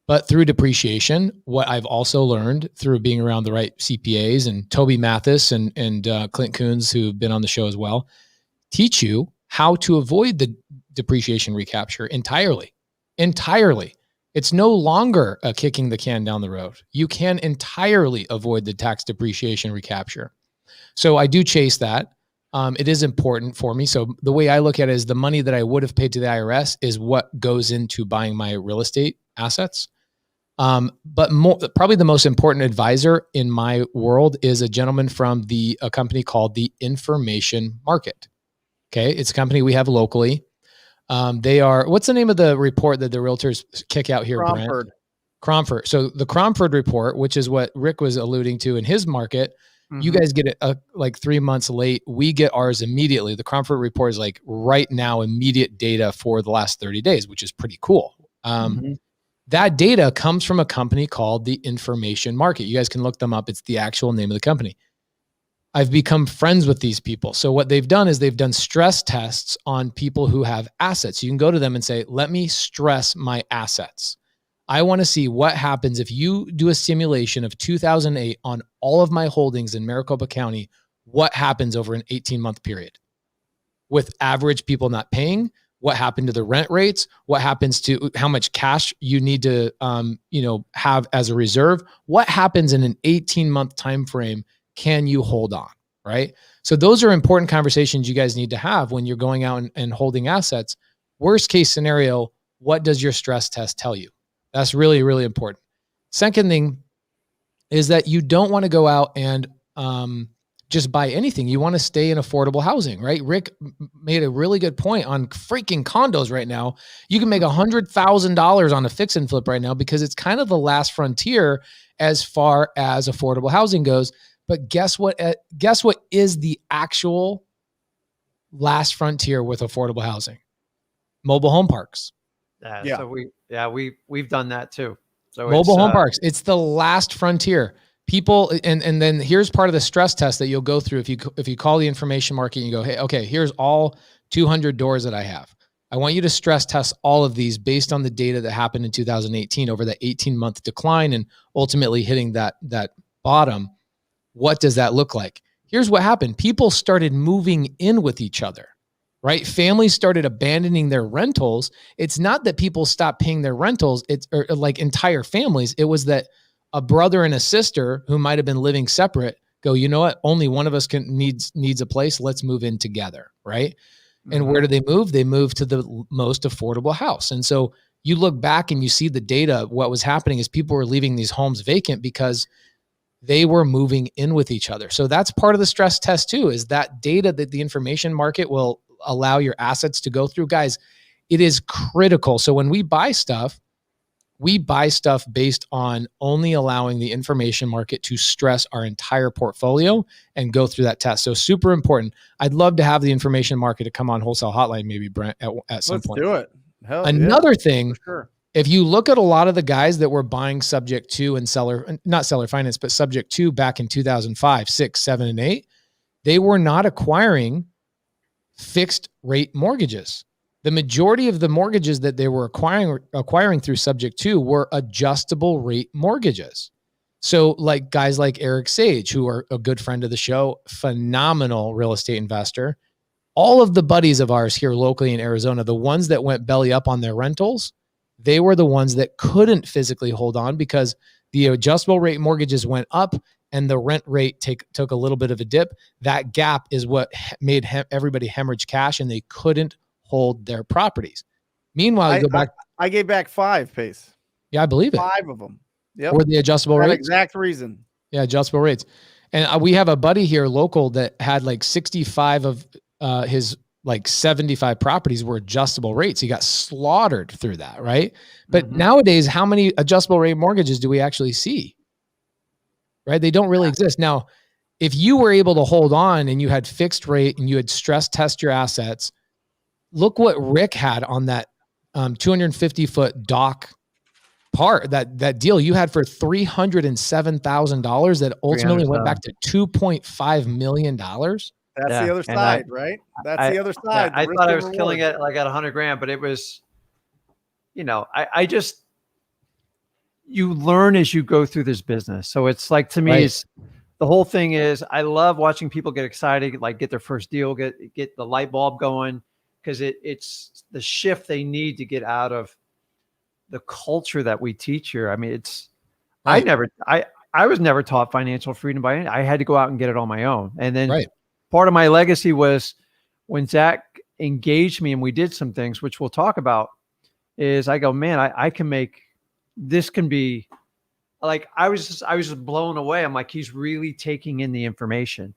But through depreciation, what I've also learned through being around the right CPAs and Toby Mathis and Clint Coons, who've been on the show as well, teach you how to avoid the depreciation recapture entirely. It's no longer a kicking the can down the road. You can entirely avoid the tax depreciation recapture. So I do chase that. It is important for me. So the way I look at it is the money that I would have paid to the IRS is what goes into buying my real estate assets. But probably the most important advisor in my world is a gentleman from a company called the Information Market. Okay. It's a company we have locally. What's the name of the report that the realtors kick out here? Cromford. So the Cromford report, which is what Rick was alluding to in his market, you guys get it like 3 months late. We get ours immediately. The Cromford report is like right now, immediate data for the last 30 days, which is pretty cool. That data comes from a company called the Information Market. You guys can look them up. It's the actual name of the company. I've become friends with these people. So what they've done is they've done stress tests on people who have assets. You can go to them and say, let me stress my assets. I want to see what happens if you do a simulation of 2008 on all of my holdings in Maricopa County, what happens over an 18-month period with average people not paying, what happened to the rent rates, what happens to how much cash you need to have as a reserve, what happens in an 18-month time frame. Can you hold on, right? So those are important conversations you guys need to have when you're going out and holding assets. Worst case scenario, what does your stress test tell you? That's really, really important. Second thing is that you don't want to go out and just buy anything. You want to stay in affordable housing, right? Rick made a really good point on freaking condos right now. You can make $100,000 on a fix and flip right now because it's kind of the last frontier as far as affordable housing goes. But guess what? Guess what is the actual last frontier with affordable housing? Mobile home parks. Yeah. So we've done that too. So mobile home parks. It's the last frontier. People, and then here's part of the stress test that you'll go through if you call the information market and you go, hey, okay, here's all 200 doors that I have. I want you to stress test all of these based on the data that happened in 2018 over that 18-month decline and ultimately hitting that bottom. What does that look like? Here's what happened. People started moving in with each other, right? Families started abandoning their rentals. It's not that people stopped paying their rentals. It's like entire families. It was that a brother and a sister who might have been living separate go, you know what? Only one of us needs a place. Let's move in together, right? Mm-hmm. And where do they move? They move to the most affordable house. And so you look back and you see the data. What was happening is people were leaving these homes vacant because they were moving in with each other. So that's part of the stress test too, is that data that the information market will allow your assets to go through. Guys, it is critical. So when we buy stuff based on only allowing the information market to stress our entire portfolio and go through that test. So super important. I'd love to have the information market to come on Wholesale Hotline, maybe Brent at some point. Let's do it. Hell Another thing, sure. If you look at a lot of the guys that were buying subject to and not seller finance, but subject to back in 2005, 6, 7, and 8, they were not acquiring fixed rate mortgages. The majority of the mortgages that they were acquiring through subject to were adjustable rate mortgages. So like guys like Eric Sage, who are a good friend of the show, phenomenal real estate investor. All of the buddies of ours here locally in Arizona, the ones that went belly up on their rentals, they were the ones that couldn't physically hold on because the adjustable rate mortgages went up and the rent rate took a little bit of a dip. That gap is what made everybody hemorrhage cash, and they couldn't hold their properties. Meanwhile, you go back. I gave back 5, Pace. Yeah, I believe it. 5 of them. Yeah. For the adjustable rates. Exact reason. Yeah, adjustable rates. And we have a buddy here local that had like 65 of his like 75 properties were adjustable rates. He got slaughtered through that, right? But nowadays, how many adjustable rate mortgages do we actually see? Right? They don't really exist. Now, if you were able to hold on and you had fixed rate and you had stress test your assets, look what Rick had on that 250-foot dock part, that deal you had for $307,000 that ultimately went back to $2.5 million. That's the other side, right? That's the other side. I thought I was killing it like at $100,000, but it was, I just, you learn as you go through this business. So it's like, to me, it's the whole thing is, I love watching people get excited, like get their first deal, get the light bulb going, because it's the shift they need to get out of the culture that we teach here. I mean, I was never taught financial freedom by any. I had to go out and get it on my own. And then part of my legacy was when Zach engaged me and we did some things, which we'll talk about, is I go, man, I can make, this can be like, I was just blown away. I'm like, he's really taking in the information.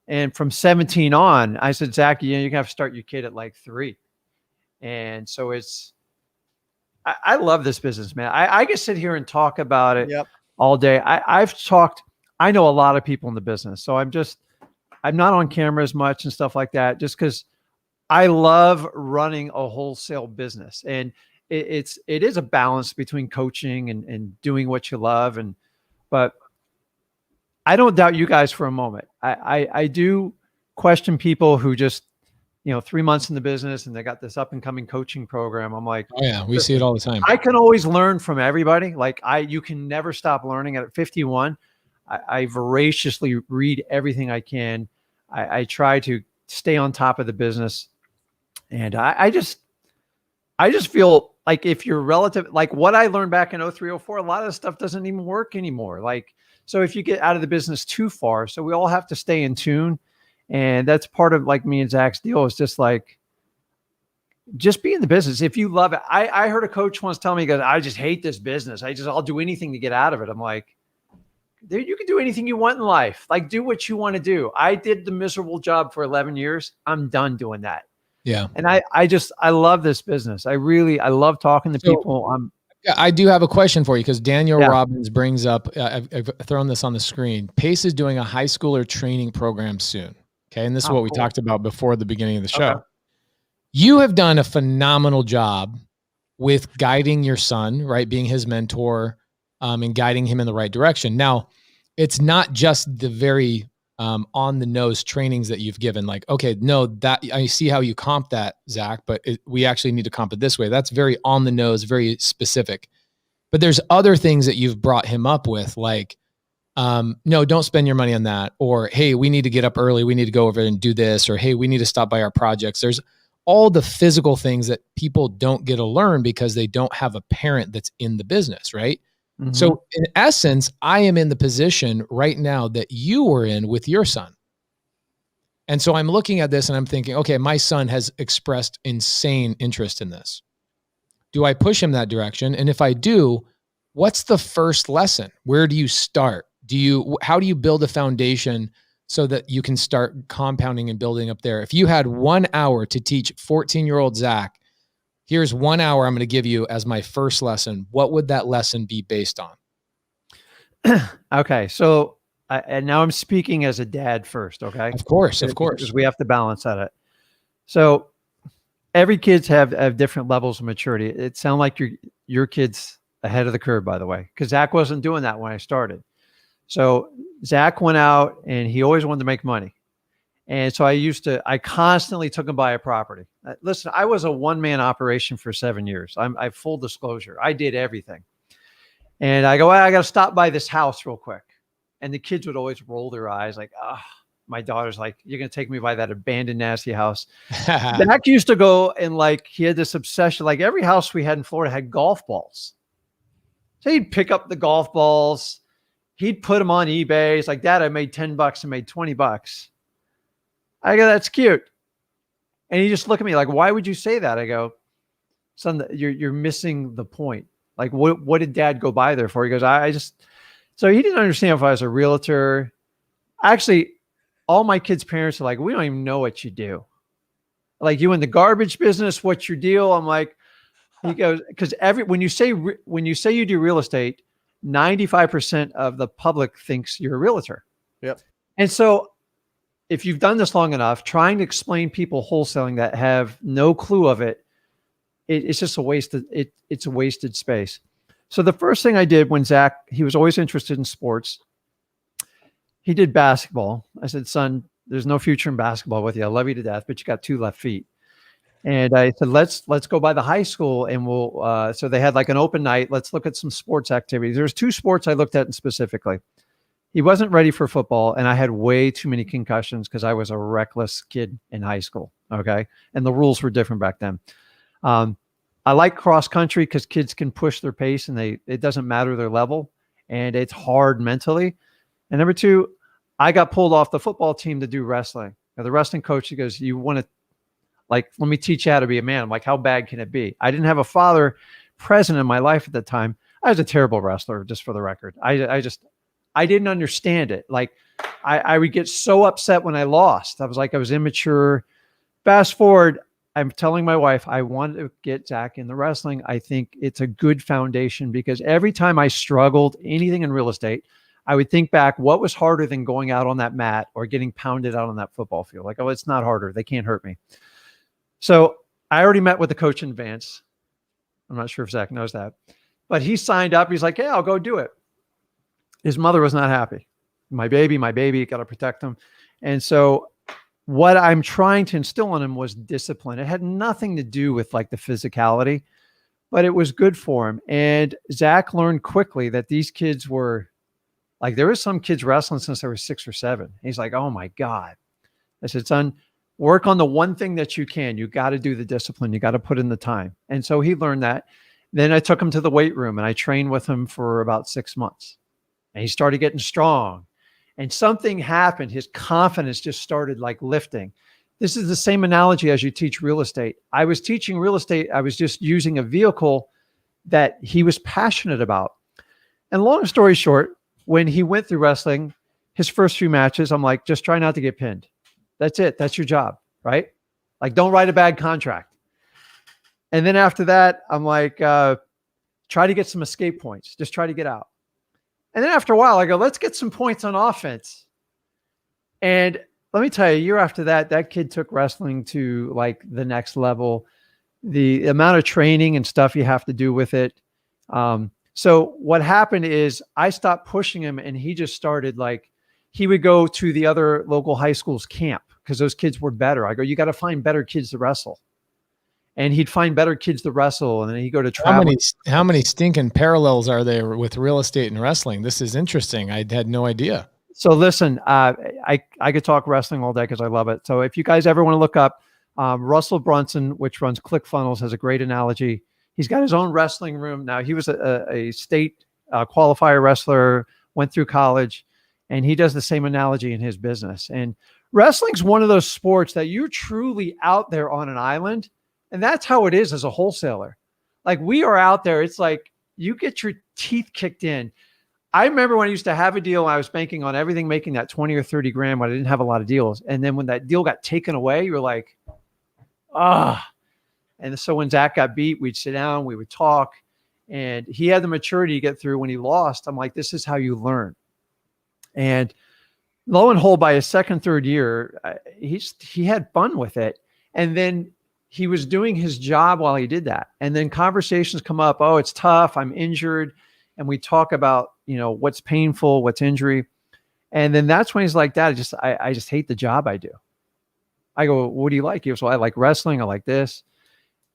And from 17 on, I said, Zach, you have to start your kid at like 3. And so I love this business, man. I can sit here and talk about it all day. I know a lot of people in the business. So I'm not on camera as much and stuff like that, just because I love running a wholesale business. And it is a balance between coaching and doing what you love. But I don't doubt you guys for a moment. I do question people who just, 3 months in the business and they got this up and coming coaching program. I'm like, oh yeah, we see it all the time. I can always learn from everybody. Like you can never stop learning. At 51, I voraciously read everything I can. I try to stay on top of the business. And I just feel like if you're relative, like what I learned back in 03, 04, a lot of the stuff doesn't even work anymore. Like, so if you get out of the business too far, so we all have to stay in tune. And that's part of like me and Zach's deal, is just be in the business. If you love it. I heard a coach once tell me, he goes, I just hate this business. I'll do anything to get out of it. I'm like, You can do anything you want in life. Like, do what you want to do. I did the miserable job for 11 years. I'm done doing that. Yeah. And I love this business. I love talking to people. Yeah, I do have a question for you because Daniel Yeah. Robbins brings up, I've thrown this on the screen. Pace is doing a high schooler training program soon. Okay. And this is what we talked about before the beginning of the show. Okay. You have done a phenomenal job with guiding your son, right? Being his mentor, and guiding him in the right direction. Now, it's not just the very on the nose trainings that you've given. Like, okay, no, that I see how you comp that, Zach, but we actually need to comp it this way. That's very on the nose, very specific. But there's other things that you've brought him up with, like, no, don't spend your money on that. Or, hey, we need to get up early. We need to go over and do this. Or, hey, we need to stop by our projects. There's all the physical things that people don't get to learn because they don't have a parent that's in the business, right? Mm-hmm. So in essence, I am in the position right now that you were in with your son. And so I'm looking at this and I'm thinking, okay, my son has expressed insane interest in this. Do I push him that direction? And if I do, what's the first lesson? Where do you start? How do you build a foundation so that you can start compounding and building up there? If you had 1 hour to teach 14-year-old Zach, here's 1 hour I'm going to give you as my first lesson. What would that lesson be based on? Okay. So, and now I'm speaking as a dad first. Okay. Of course. Because we have to balance that. So every kids have different levels of maturity. It sounds like your kid's ahead of the curve, by the way, because Zach wasn't doing that when I started. So Zach went out and he always wanted to make money. And so I constantly took him by a property. Listen, I was a one-man operation for 7 years. I full disclosure. I did everything. And I go, well, I got to stop by this house real quick. And the kids would always roll their eyes like, my daughter's like, you're going to take me by that abandoned, nasty house. Zach used to go and like, he had this obsession. Like every house we had in Florida had golf balls. So he'd pick up the golf balls. He'd put them on eBay. He's like, Dad, I made $10 and made $20. I go, that's cute. And he just looked at me like, why would you say that? I go, son, you're missing the point. Like, what did Dad go by there for? He goes, so he didn't understand if I was a realtor. Actually, all my kids' parents are like, we don't even know what you do. Like, you in the garbage business, what's your deal? I'm like, he goes, because when you say you do real estate, 95% of the public thinks you're a realtor. Yep. And so if you've done this long enough, trying to explain people wholesaling that have no clue of it, it's just it's a wasted space. So the first thing I did when Zach, he was always interested in sports. He did basketball. I said, son, there's no future in basketball with you. I love you to death, but you got 2 left feet. And I said, let's go by the high school and we'll, so they had like an open night. Let's look at some sports activities. There's 2 sports I looked at specifically. He wasn't ready for football, and I had way too many concussions because I was a reckless kid in high school. Okay. And the rules were different back then. I like cross country because kids can push their pace and it doesn't matter their level, and it's hard mentally. And number 2, I got pulled off the football team to do wrestling. Now, the wrestling coach, he goes, you want to, like, let me teach you how to be a man. I'm like, how bad can it be? I didn't have a father present in my life at the time. I was a terrible wrestler, just for the record. I didn't understand it. Like, I would get so upset when I lost. I was immature. Fast forward, I'm telling my wife, I want to get Zach in the wrestling. I think it's a good foundation because every time I struggled anything in real estate, I would think back, what was harder than going out on that mat or getting pounded out on that football field? Like, oh, it's not harder. They can't hurt me. So I already met with the coach in advance. I'm not sure if Zach knows that, but he signed up. He's like, yeah, I'll go do it. His mother was not happy. My baby, got to protect him. And so what I'm trying to instill in him was discipline. It had nothing to do with like the physicality, but it was good for him. And Zach learned quickly that these kids were like, there was some kids wrestling since they were 6 or 7. He's like, oh my God. I said, son, work on the one thing that you can. You got to do the discipline. You got to put in the time. And so he learned that. Then I took him to the weight room and I trained with him for about 6 months. And he started getting strong. And something happened. His confidence just started like lifting. This is the same analogy as you teach real estate. I was teaching real estate. I was just using a vehicle that he was passionate about. And long story short, when he went through wrestling, his first few matches, I'm like, just try not to get pinned. That's it. That's your job, right? Like, don't write a bad contract. And then after that, I'm like, try to get some escape points. Just try to get out. And then after a while, I go, let's get some points on offense. And let me tell you, a year after that, that kid took wrestling to like the next level. The amount of training and stuff you have to do with it. So what happened is I stopped pushing him, and he just started like, he would go to the other local high school's camp because those kids were better. I go, you got to find better kids to wrestle. And he'd find better kids to wrestle, and then he'd go to travel. How many stinking parallels are there with real estate and wrestling? This is interesting. I had no idea. So listen, I could talk wrestling all day because I love it. So if you guys ever want to look up Russell Brunson, which runs ClickFunnels, has a great analogy. He's got his own wrestling room. Now, he was a state qualifier wrestler, went through college, and he does the same analogy in his business. And wrestling's one of those sports that you're truly out there on an island. And that's how it is as a wholesaler. Like, we are out there. It's like you get your teeth kicked in. I remember when I used to have a deal, I was banking on everything making that 20 or 30 grand when I didn't have a lot of deals. And then when that deal got taken away, you were like, ah. And so when Zach got beat, we'd sit down, we would talk, and he had the maturity to get through. When he lost, I'm like, this is how you learn. And lo and behold, by his second, third year, he had fun with it. And then he was doing his job while he did that. And then conversations come up. Oh, it's tough. I'm injured. And we talk about, what's painful, what's injury. And then that's when he's like, Dad, I just hate the job I do. I go, what do you like? He goes, well, I like wrestling. I like this.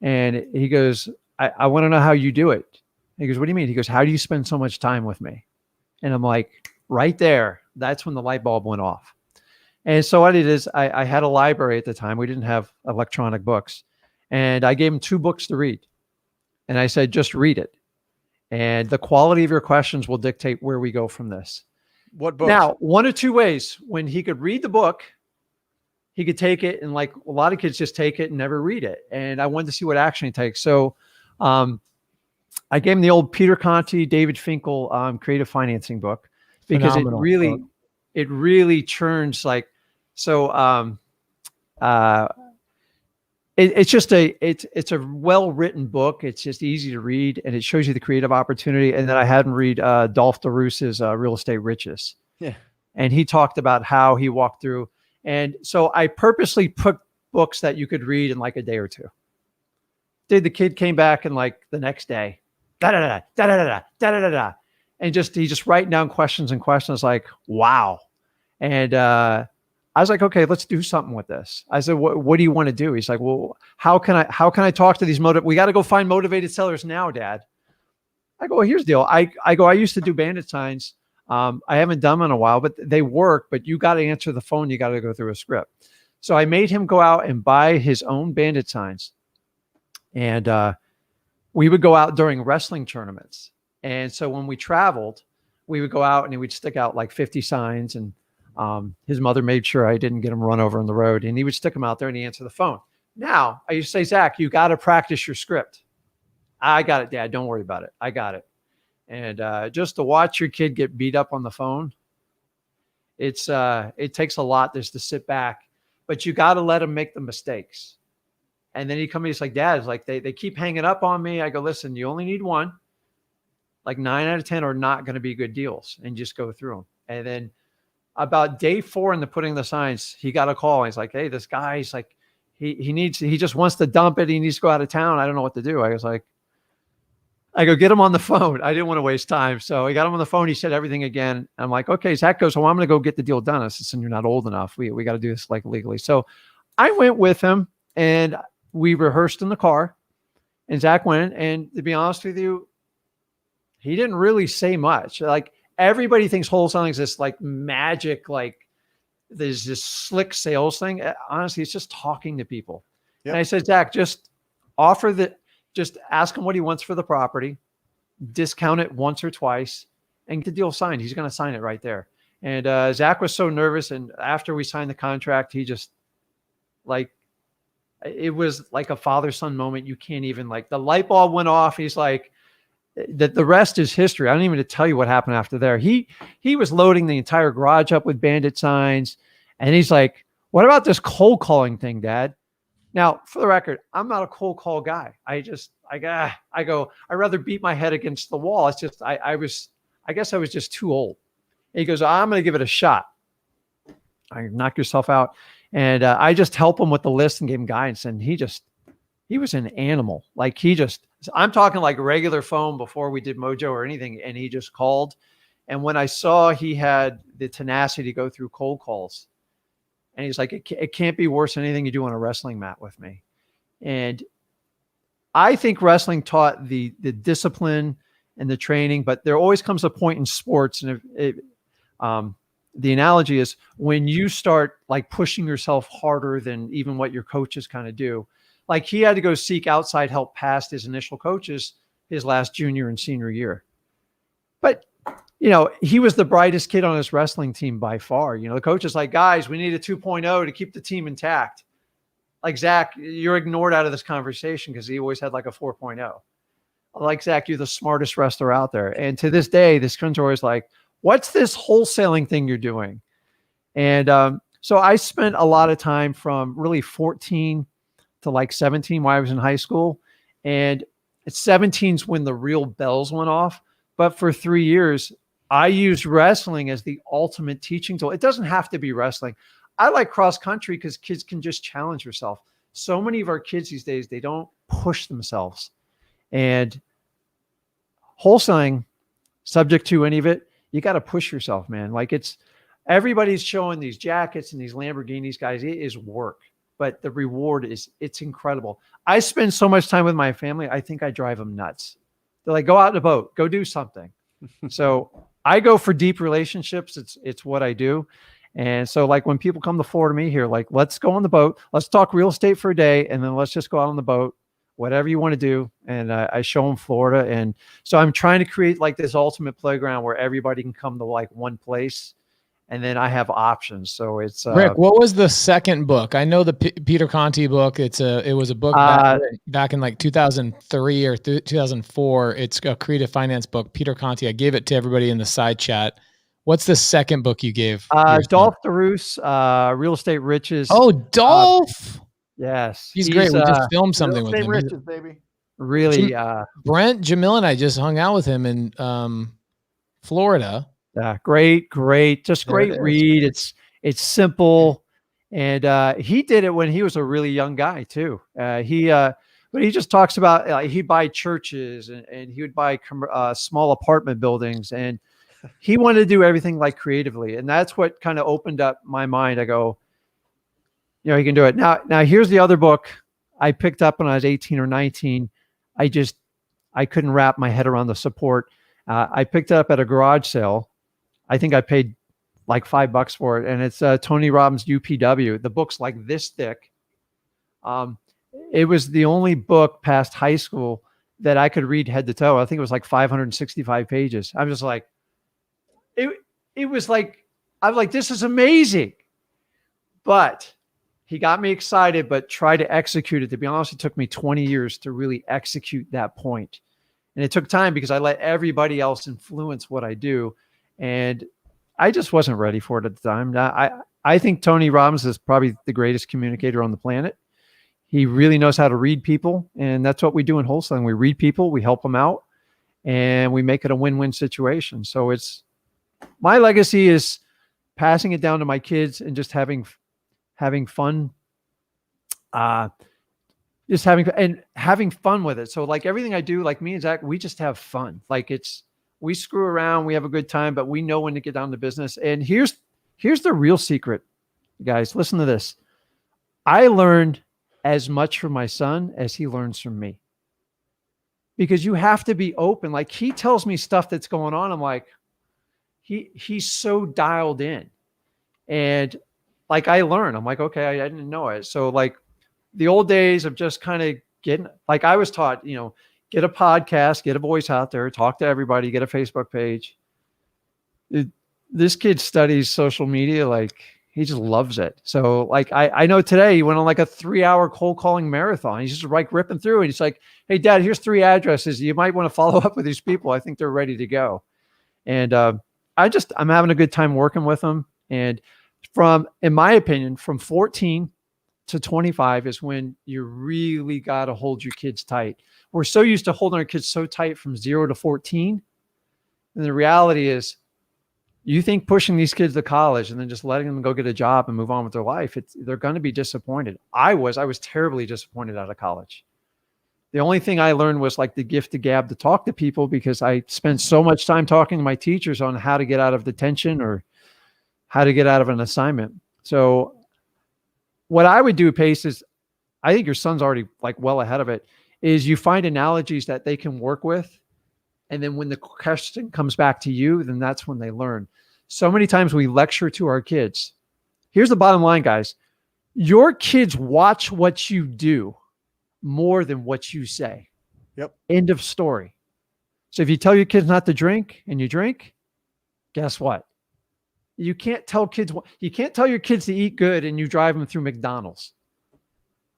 And he goes, I want to know how you do it. He goes, what do you mean? He goes, how do you spend so much time with me? And I'm like, right there. That's when the light bulb went off. And so what I did is I had a library at the time. We didn't have electronic books. And I gave him 2 books to read. And I said, just read it. And the quality of your questions will dictate where we go from this. What book? Now, one of 2 ways. When he could read the book, he could take it, and like a lot of kids just take it and never read it. And I wanted to see what action he takes. So I gave him the old Peter Conti, David Finkel creative financing book, because Phenomenal. it really churns like, so it's a well-written book. It's just easy to read, and it shows you the creative opportunity. And then I had him read Dolph DeRousse's Real Estate Riches. Yeah. And he talked about how he walked through. And so I purposely put books that you could read in like a day or 2. The kid came back and like the next day, and he's just writing down questions and questions like, wow. And I was like, okay, let's do something with this. I said, what do you want to do? He's like, well, how can I talk to these we got to go find motivated sellers now, Dad. I go, well, here's the deal. I used to do bandit signs. I haven't done them in a while, but they work, but you got to answer the phone. You got to go through a script. So I made him go out and buy his own bandit signs. And we would go out during wrestling tournaments. And so when we traveled, we would go out and he would stick out like 50 signs. And his mother made sure I didn't get him run over on the road. And he would stick them out there and he'd answer the phone. Now, I used to say, Zach, you got to practice your script. I got it, Dad. Don't worry about it. I got it. And just to watch your kid get beat up on the phone, it takes a lot just to sit back, but you got to let them make the mistakes. And then he come in, he's like, Dad, it's like they keep hanging up on me. I go, listen, you only need one. Like 9 out of 10 are not going to be good deals, and just go through them. And then about day 4 in the putting the signs, he got a call. He's like, hey, this guy, he's like, he just wants to dump it. He needs to go out of town. I don't know what to do. I go, get him on the phone. I didn't want to waste time. So I got him on the phone. He said everything again. I'm like, okay, Zach goes, well, I'm going to go get the deal done. I said, you're not old enough. We got to do this like legally. So I went with him and we rehearsed in the car, and Zach went in, and to be honest with you, he didn't really say much. Like, everybody thinks wholesaling is this like magic, like there's this slick sales thing. Honestly, it's just talking to people. Yep. And I said, Zach, just ask him what he wants for the property, discount it once or twice, and get the deal signed. He's going to sign it right there. And Zach was so nervous. And after we signed the contract, he just it was like a father-son moment. You can't even, like, the light bulb went off. He's like, that the rest is history. I don't even need to tell you what happened after there. He was loading the entire garage up with bandit signs, and he's like, "What about this cold calling thing, Dad?" Now, for the record, I'm not a cold call guy. I go, I'd rather beat my head against the wall. It's just, I guess I was just too old. And he goes, "I'm going to give it a shot." I knock yourself out. And I just help him with the list and gave him guidance. And he was an animal. Like I'm talking like regular phone before we did Mojo or anything. And he just called. And when I saw he had the tenacity to go through cold calls, and he's like, it can't be worse than anything you do on a wrestling mat with me. And I think wrestling taught the discipline and the training, but there always comes a point in sports. And the analogy is when you start like pushing yourself harder than even what your coaches kind of do. Like he had to go seek outside help past his initial coaches his last junior and senior year. But he was the brightest kid on his wrestling team by far. The coach is like, "Guys, we need a 2.0 to keep the team intact." Like, "Zach, you're ignored out of this conversation," because he always had like a 4.0. Like, "Zach, you're the smartest wrestler out there." And to this day, this friends are always like, "What's this wholesaling thing you're doing?" And so I spent a lot of time from really 14 to like 17 while I was in high school. And at 17 is when the real bells went off. But for 3 years, I used wrestling as the ultimate teaching tool. It doesn't have to be wrestling. I like cross country because kids can just challenge yourself. So many of our kids these days, they don't push themselves. And wholesaling, subject to any of it, you got to push yourself, man. Like everybody's showing these jackets and these Lamborghinis, guys. It is work, but the reward it's incredible. I spend so much time with my family. I think I drive them nuts. They're like, "Go out in a boat, go do something." So I go for deep relationships. It's what I do. And so like when people come to Florida me here, like, "Let's go on the boat. Let's talk real estate for a day. And then let's just go out on the boat, whatever you want to do." And I show them Florida. And so I'm trying to create like this ultimate playground where everybody can come to like one place. And then I have options. So it's Rick, what was the second book? I know the Peter Conti book. It was a book back in like 2003 or 2004. It's a creative finance book. Peter Conti. I gave it to everybody in the side chat. What's the second book you gave? Dolph DeRoos, Real Estate Riches. Oh, Dolph. Yes. He's great. We just filmed something Real with estate him. riches, baby. Really. Brent, Jamil, and I just hung out with him in Florida. Yeah, great, just great read. It's simple, and he did it when he was a really young guy too. But he just talks about he'd buy churches and he would buy small apartment buildings, and he wanted to do everything like creatively, and that's what kind of opened up my mind. I go, he can do it. Now here's the other book I picked up when I was 18 or 19. I couldn't wrap my head around the support. I picked it up at a garage sale. I think I paid like $5 for it. And it's Tony Robbins' UPW. The book's like this thick. It was the only book past high school that I could read head to toe. I think it was like 565 pages. I'm just like, it was like, I'm like, this is amazing. But he got me excited, but tried to execute it. To be honest, it took me 20 years to really execute that point. And it took time because I let everybody else influence what I do. And I just wasn't ready for it at the time. Now, I think Tony Robbins is probably the greatest communicator on the planet. He really knows how to read people. And that's what we do in wholesaling. We read people, we help them out, and we make it a win-win situation. So my legacy is passing it down to my kids and just having fun, having fun with it. So like everything I do, like me and Zach, we just have fun. Like we screw around, we have a good time, but we know when to get down to business. And here's the real secret, guys. Listen to this. I learned as much from my son as he learns from me, because you have to be open. Like he tells me stuff that's going on. I'm like, he's so dialed in, and like I learn. I'm like, okay, I didn't know it. So like the old days of just kind of getting, like I was taught, get a podcast, get a voice out there, talk to everybody, get a Facebook page. This kid studies social media like He just loves it. So like, I know today he went on like a 3-hour cold calling marathon. He's just like ripping through and he's like, hey dad, here's 3 addresses. You might want to follow up with these people. I think they're ready to go. And I'm having a good time working with them. And in my opinion, from 14 to 25 is when you really got to hold your kids tight. We're so used to holding our kids so tight from 0 to 14. And the reality is, you think pushing these kids to college and then just letting them go get a job and move on with their life, they're going to be disappointed. I was terribly disappointed out of college. The only thing I learned was like the gift of gab to talk to people, because I spent so much time talking to my teachers on how to get out of detention or how to get out of an assignment. So what I would do, Pace, is I think your son's already like well ahead of it, is you find analogies that they can work with. And then when the question comes back to you, then that's when they learn. So many times we lecture to our kids. Here's the bottom line, guys. Your kids watch what you do more than what you say. Yep. End of story. So if you tell your kids not to drink and you drink, guess what? You can't tell your kids to eat good and you drive them through McDonald's.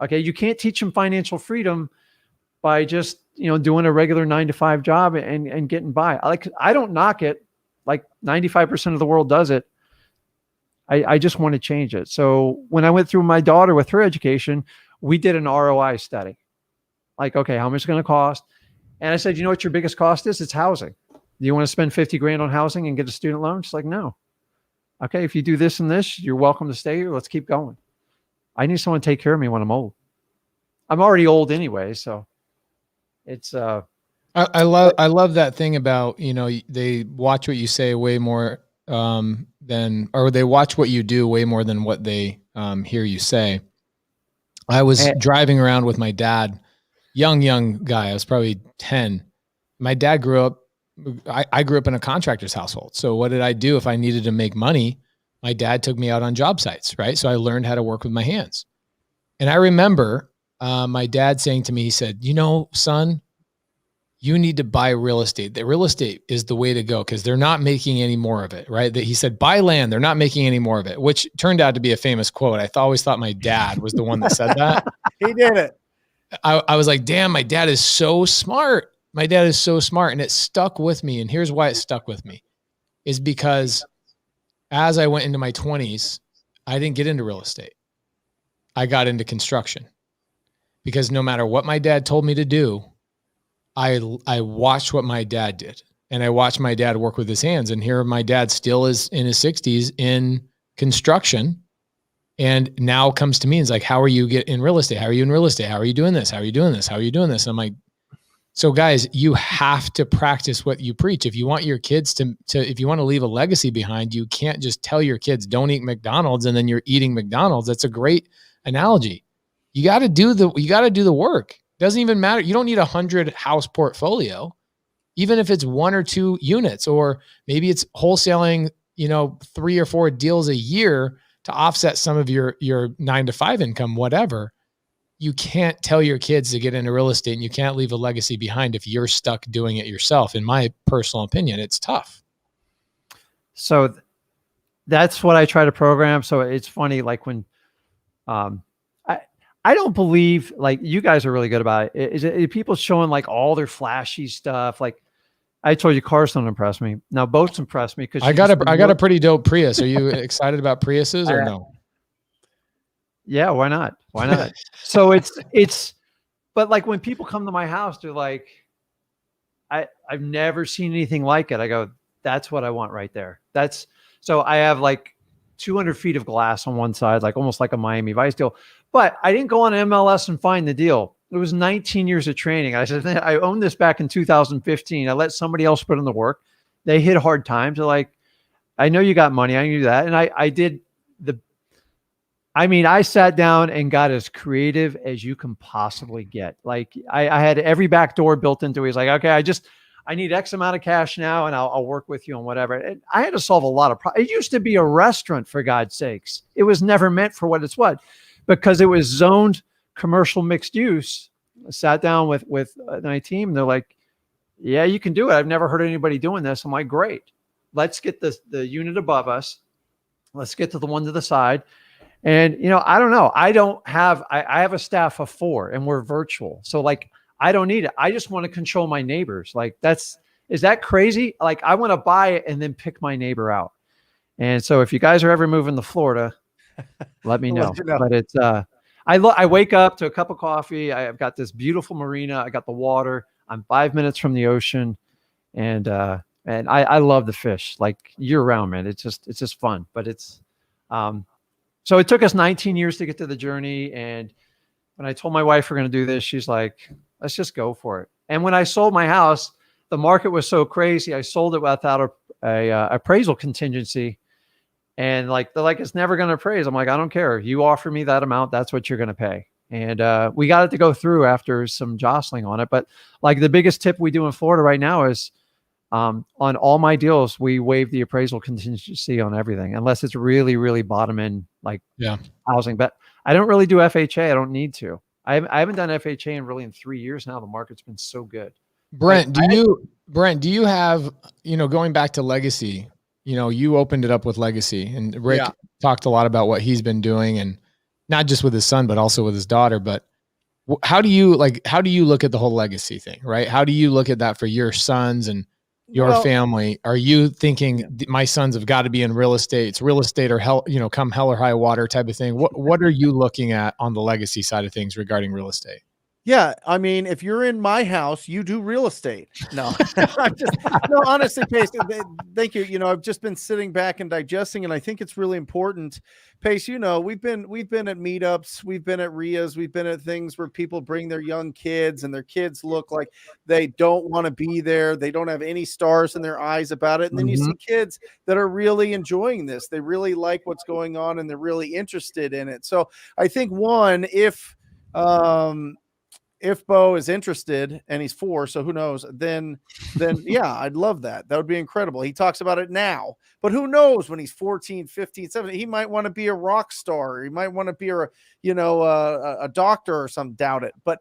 Okay. You can't teach them financial freedom by just, doing a regular 9-to-5 job and getting by. I don't knock it. Like 95% of the world does it. I just want to change it. So when I went through my daughter with her education, we did an ROI study. Like, okay, how much is it going to cost? And I said, you know what your biggest cost is? It's housing. Do you want to spend 50 grand on housing and get a student loan? She's like, no. Okay, if you do this and this, you're welcome to stay here. Let's keep going. I need someone to take care of me when I'm old. I'm already old anyway, so it's I love that thing about, they watch what you say way more or they watch what you do way more than what they hear you say. I was driving around with my dad, young guy. I was probably 10. My dad grew up, I grew up in a contractor's household. So what did I do if I needed to make money? My dad took me out on job sites, right? So I learned how to work with my hands. And I remember my dad saying to me, he said, son, you need to buy real estate. The real estate is the way to go because they're not making any more of it, right? He said, buy land. They're not making any more of it, which turned out to be a famous quote. I always thought my dad was the one that said that. He did it. I was like, damn, my dad is so smart. My dad is so smart. And it stuck with me. And here's why it stuck with me is because as I went into my 20s, I didn't get into real estate. I got into construction because no matter what my dad told me to do, I watched what my dad did and I watched my dad work with his hands. And here my dad still is in his 60s in construction and now comes to me and is like, how are you in real estate? How are you in real estate? How are you doing this? How are you doing this? How are you doing this? And I'm like, so guys, you have to practice what you preach. If you want your kids if you want to leave a legacy behind, you can't just tell your kids don't eat McDonald's and then you're eating McDonald's. That's a great analogy. You got to do the work. Doesn't even matter. You don't need 100 house portfolio, even if it's 1 or 2 units, or maybe it's wholesaling, 3 or 4 deals a year to offset some of your 9-to-5 income, whatever. You can't tell your kids to get into real estate and you can't leave a legacy behind if you're stuck doing it yourself. In my personal opinion, it's tough. So that's what I try to program. So it's funny, like when, I don't believe like you guys are really good about it. Is it people showing like all their flashy stuff? Like I told you, cars don't impress me. Now boats impress me because I got a pretty dope Prius. Are you excited about Priuses or no? Yeah, why not? Why not? So it's, but like when people come to my house, they're like, I've never seen anything like it. I go, that's what I want right there. So I have like 200 feet of glass on one side, like almost like a Miami Vice deal. But I didn't go on MLS and find the deal. It was 19 years of training. I said, I owned this back in 2015. I let somebody else put in the work. They hit hard times. They're like, I know you got money. I knew that. And I did I sat down and got as creative as you can possibly get. Like I had every back door built into it. He's like, okay, I need X amount of cash now and I'll work with you on whatever. And I had to solve a lot of problems. It used to be a restaurant, for God's sakes. It was never meant for what it's what. Because it was zoned commercial mixed use. I sat down with my team. And they're like, yeah, you can do it. I've never heard anybody doing this. I'm like, great. Let's get the unit above us. Let's get to the one to the side. And, I don't know. I have a staff of 4 and we're virtual. So like, I don't need it. I just want to control my neighbors. Like is that crazy? Like I want to buy it and then pick my neighbor out. And so if you guys are ever moving to Florida, let me know. But it's, I wake up to a cup of coffee. I've got this beautiful marina. I got the water. I'm 5 minutes from the ocean. And I love the fish like year round, man. It's just fun, but it's, so it took us 19 years to get to the journey. And when I told my wife we're going to do this, she's like, let's just go for it. And when I sold my house, the market was so crazy. I sold it without a appraisal contingency. And like, they're like, it's never going to appraise. I'm like, I don't care. You offer me that amount, that's what you're going to pay. And we got it to go through after some jostling on it. But like the biggest tip we do in Florida right now is on all my deals, we waive the appraisal contingency on everything, unless it's really, really bottom end, like housing. But I don't really do FHA. I don't need to. I haven't done FHA in 3 years now. The market's been so good. Brent, do you have, going back to legacy, you opened it up with legacy, and Rick talked a lot about what he's been doing, and not just with his son, but also with his daughter. But how do you look at the whole legacy thing, right? How do you look at that for your sons and your family? Are you thinking my sons have got to be in real estate? It's real estate or hell, come hell or high water type of thing. What are you looking at on the legacy side of things regarding real estate? Yeah, I mean, if you're in my house, you do real estate. No, no, honestly, Pace, thank you. I've just been sitting back and digesting, and I think it's really important. Pace, we've been at meetups, we've been at RIAs, we've been at things where people bring their young kids, and their kids look like they don't want to be there. They don't have any stars in their eyes about it. And then you see kids that are really enjoying this. They really like what's going on, and they're really interested in it. So I think if Bo is interested, and he's 4, so who knows, then yeah, I'd love that. That would be incredible. He talks about it now, but who knows when he's 14, 15, 17, he might want to be a rock star. He might want to be a doctor or something. Doubt it. But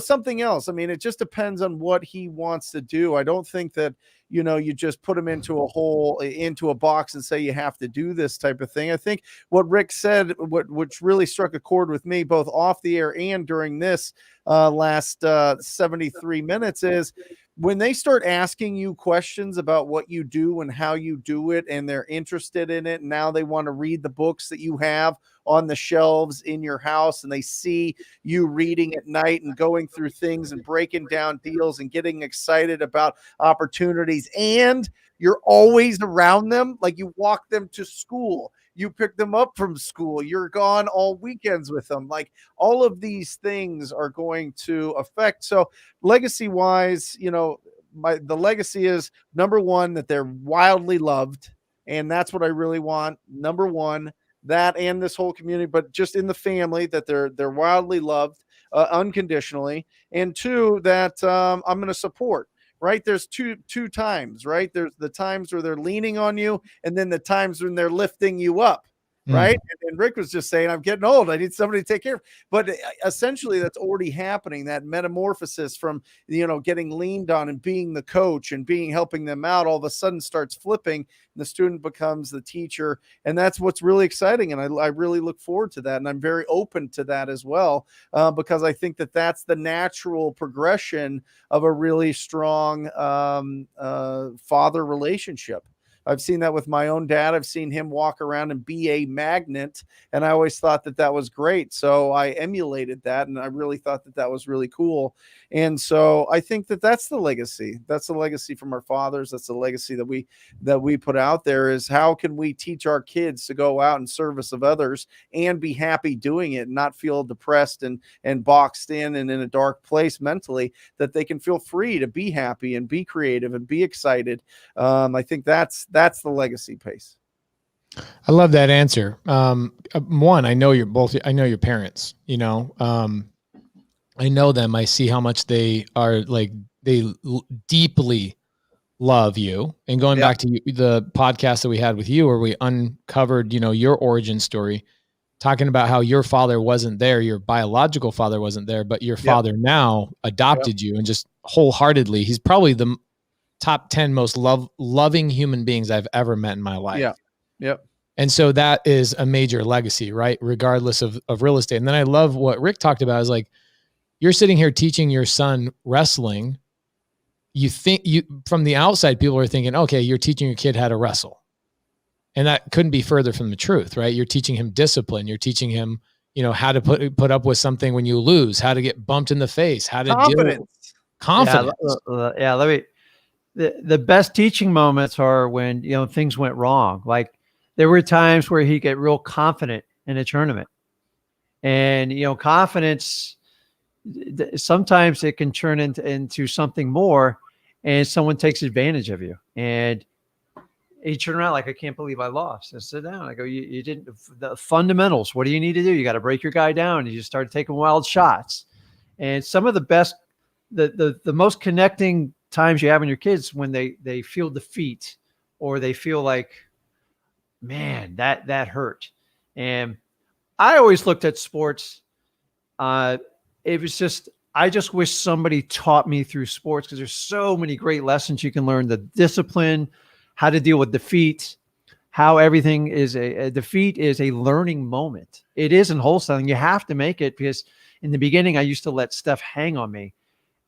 something else. I mean, it just depends on what he wants to do. I don't think that, you just put him into a box and say you have to do this type of thing. I think what Rick said, which really struck a chord with me, both off the air and during this last 73 minutes, is when they start asking you questions about what you do and how you do it, and they're interested in it, and now they want to read the books that you have on the shelves in your house, and they see you reading at night and going through things and breaking down deals and getting excited about opportunities, and you're always around them. Like you walk them to school, you pick them up from school, you're gone all weekends with them. Like all of these things are going to affect. So legacy wise, the legacy is number one, that they're wildly loved. And that's what I really want. Number one, that and this whole community, but just in the family, that they're wildly loved unconditionally. And 2, that I'm going to support. Right. There's two times, right? There's the times where they're leaning on you, and then the times when they're lifting you up. Right. And Rick was just saying, I'm getting old. I need somebody to take care of. But essentially, that's already happening. That metamorphosis from, getting leaned on and being the coach and helping them out, all of a sudden starts flipping. And the student becomes the teacher. And that's what's really exciting. And I really look forward to that. And I'm very open to that as well, because I think that that's the natural progression of a really strong father relationship. I've seen that with my own dad. I've seen him walk around and be a magnet, and I always thought that was great. So I emulated that, and I really thought that was really cool. And so I think that's the legacy. That's the legacy from our fathers. That's the legacy that we put out there, is how can we teach our kids to go out in service of others and be happy doing it, and not feel depressed and boxed in and in a dark place mentally, that they can feel free to be happy and be creative and be excited. I think that's the legacy, Pace. I love that answer. One, I know your parents, I know them. I see how much they are deeply love you. And going back to the podcast that we had with you, where we uncovered, your origin story, talking about how your father wasn't there, your biological father wasn't there, but your father now adopted you, and just wholeheartedly, he's probably the top 10 most loving human beings I've ever met in my life. Yeah. Yep. And so that is a major legacy, right? Regardless of real estate. And then I love what Rick talked about is like, you're sitting here teaching your son wrestling. You think from the outside, people are thinking, okay, you're teaching your kid how to wrestle. And that couldn't be further from the truth, right? You're teaching him discipline. You're teaching him, how to put up with something when you lose, how to get bumped in the face, how to deal with confidence. The best teaching moments are when, things went wrong. Like there were times where he get real confident in a tournament, and, confidence, sometimes it can turn into something more, and someone takes advantage of you. And he turned around like, I can't believe I lost. I sit down. I go, you didn't, the fundamentals. What do you need to do? You got to break your guy down. You just started taking wild shots. And some of the best, the most connecting times you have in your kids when they feel defeat, or they feel like, man, that hurt. And I always looked at sports. It was just, I just wish somebody taught me through sports, because there's so many great lessons you can learn. The discipline, how to deal with defeat, how everything is a defeat is a learning moment. It is in wholesaling. You have to make it, because in the beginning, I used to let stuff hang on me.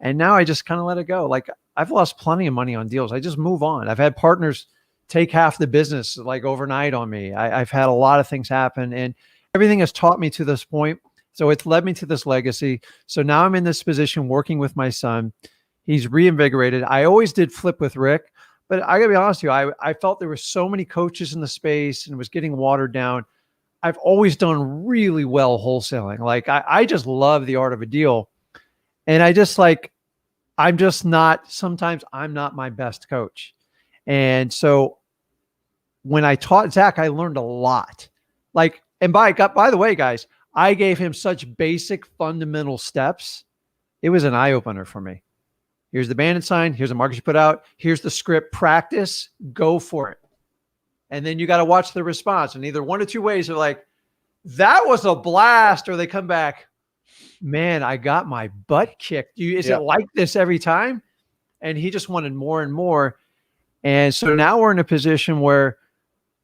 And now I just kind of let it go. Like I've lost plenty of money on deals. I just move on. I've had partners take half the business like overnight on me. I've had a lot of things happen, and everything has taught me to this point. So it's led me to this legacy. So now I'm in this position working with my son. He's reinvigorated. I always did flip with Rick, but I gotta be honest with you, I felt there were so many coaches in the space and it was getting watered down. I've always done really well wholesaling. Like I just love the art of a deal. And sometimes I'm not my best coach. And so when I taught Zach, I learned a lot. Like, and by the way, guys, I gave him such basic fundamental steps. It was an eye opener for me. Here's the bandit sign. Here's the markers you put out. Here's the script. Practice. Go for it. And then you got to watch the response. And either one or two ways, they're like, that was a blast. Or they come back, man, I got my butt kicked. Is it like this every time? And he just wanted more and more. And so now we're in a position where,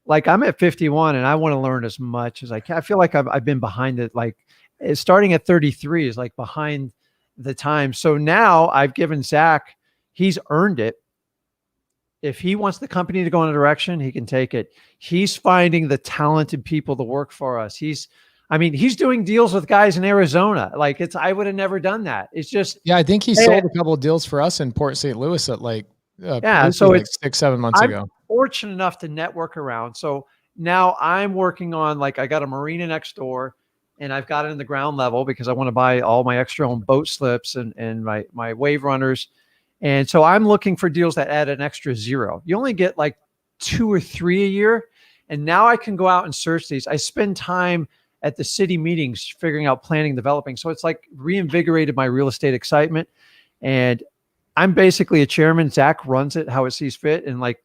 like, I'm at 51 and I want to learn as much as I can. I feel like I've been behind it. Like starting at 33 is like behind the time. So now I've given Zach, he's earned it. If he wants the company to go in a direction, he can take it. He's finding the talented people to work for us. He's doing deals with guys in Arizona. Like I would have never done that. It's just, I think he sold a couple of deals for us in Port St. Louis at so it's 6-7 months ago. Fortunate enough to network around. So now I'm working on, like, I got a marina next door, and I've got it in the ground level because I want to buy all my extra own boat slips and my wave runners. And so I'm looking for deals that add an extra zero. You only get like 2 or 3 a year. And now I can go out and search these. I spend time at the city meetings figuring out planning, developing. So it's like reinvigorated my real estate excitement. And I'm basically a chairman. Zach runs it how it sees fit. And like,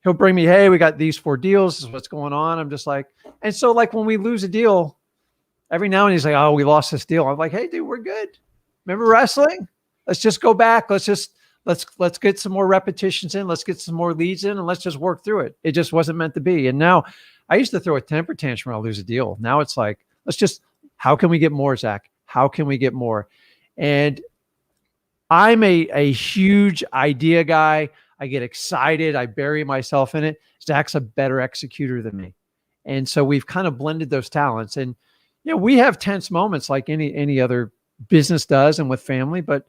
he'll bring me, hey, we got these 4 deals. This is what's going on. I'm just like, and so like when we lose a deal, every now and then he's like, oh, we lost this deal. I'm like, hey, dude, we're good. Remember wrestling? Let's just go back. Let's get some more repetitions in. Let's get some more leads in, and let's just work through it. It just wasn't meant to be. And now I used to throw a temper tantrum when I lose a deal. Now it's like, how can we get more, Zach? How can we get more? And I'm a huge idea guy. I get excited. I bury myself in it. Zach's a better executor than me. And so we've kind of blended those talents. And, we have tense moments like any other business does and with family, but,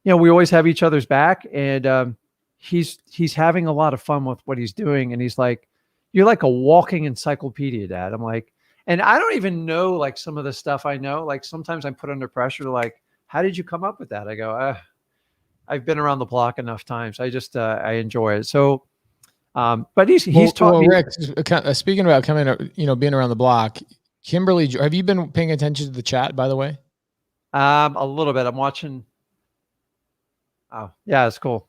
we always have each other's back. And he's having a lot of fun with what he's doing. And he's like, you're like a walking encyclopedia, Dad. I'm like, and I don't even know like some of the stuff I know. Like sometimes I'm put under pressure to like, how did you come up with that? I go, I've been around the block enough times. I just, I enjoy it. So, but he's taught me. Rick, speaking about being around the block, Kimberly, have you been paying attention to the chat, by the way? A little bit. I'm watching. Oh, yeah, it's cool.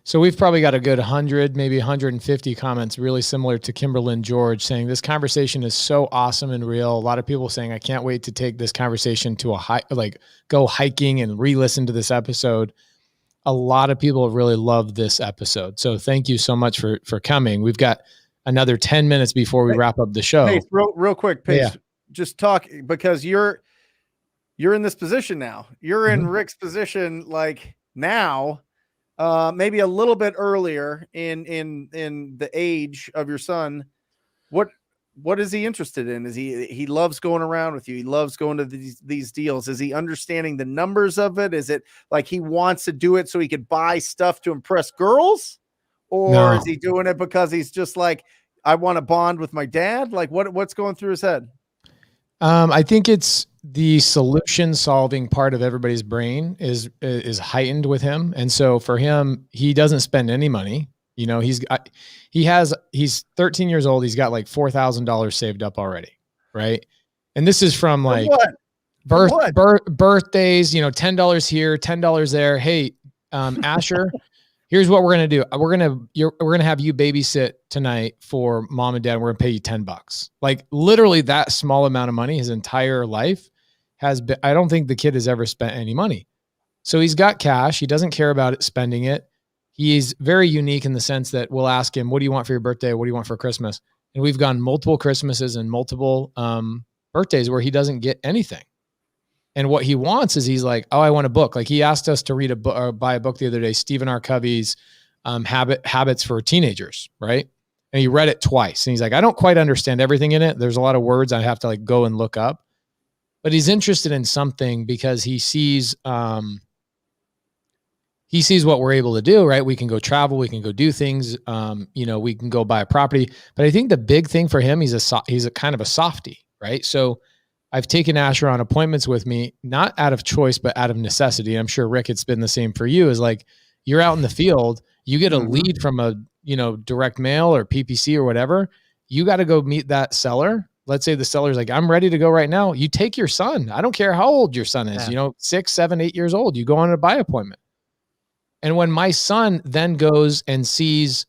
So we've probably got a good 100, maybe 150 comments, really similar to Kimberlyn George, saying this conversation is so awesome and real. A lot of people saying, I can't wait to take this conversation to go hiking and re-listen to this episode. A lot of people have really loved this episode. So thank you so much for coming. We've got another 10 minutes before we wrap up the show. Pace, real quick, Pace. Yeah. Just talk, because you're in this position now. You're in Rick's position, like now, maybe a little bit earlier in the age of your son. What is he interested in? Is he loves going around with you? He loves going to these deals. Is he understanding the numbers of it? Is it like he wants to do it so he could buy stuff to impress girls? Or is he doing it because he's just like, I want to bond with my dad? Like what's going through his head? I think it's the solution solving part of everybody's brain is heightened with him. And so for him, he doesn't spend any money. You know, he's 13 years old. He's got like $4,000 saved up already. Right. And this is from like birthdays, you know, $10 here, $10 there. Hey, Asher, here's what we're going to do. We're going to have you babysit tonight for mom and dad. We're going to pay you $10. Like literally that small amount of money, his entire life has been, I don't think the kid has ever spent any money. So he's got cash. He doesn't care about it, spending it. He's very unique in the sense that we'll ask him, what do you want for your birthday? What do you want for Christmas? And we've gone multiple Christmases and multiple birthdays where he doesn't get anything. And what he wants is he's like, oh, I want a book. Like he asked us to read a book or buy a book the other day, Stephen R. Covey's Habits for Teenagers, right? And he read it twice. And he's like, I don't quite understand everything in it. There's a lot of words I have to like go and look up. But he's interested in something because he sees what we're able to do, right? We can go travel, we can go do things, you know, we can go buy a property. But I think the big thing for him, he's a kind of a softie, right? So I've taken Asher on appointments with me, not out of choice, but out of necessity. I'm sure Rick, it's been the same for you, is like, you're out in the field, you get a lead from a, you know, direct mail or PPC or whatever. You got to go meet that seller. Let's say the seller's like, I'm ready to go right now. You take your son. I don't care how old your son is, you know, 6, 7, 8 years old, you go on a buy appointment. And when my son then goes and sees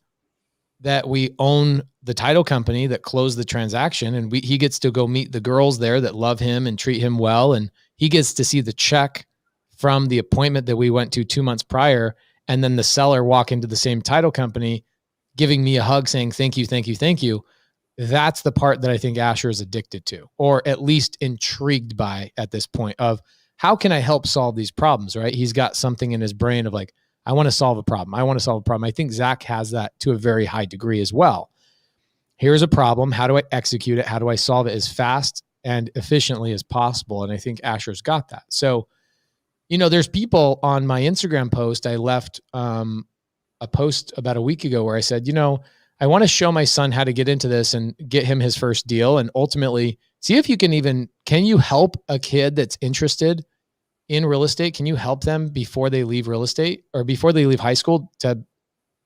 that we own the title company that closed the transaction, and he gets to go meet the girls there that love him and treat him well, and he gets to see the check from the appointment that we went to 2 months prior, and then the seller walk into the same title company giving me a hug saying, thank you, thank you, thank you. That's the part that I think Asher is addicted to, or at least intrigued by at this point of, how can I help solve these problems, right? He's got something in his brain of like, I want to solve a problem. I want to solve a problem. I think Zach has that to a very high degree as well. Here's a problem. How do I execute it? How do I solve it as fast and efficiently as possible? And I think Asher's got that. So, you know, there's people on my Instagram post. I left a post about a week ago where I said, you know, I want to show my son how to get into this and get him his first deal. And ultimately see if you can you help a kid that's interested in real estate? Can you help them before they leave real estate or before they leave high school to,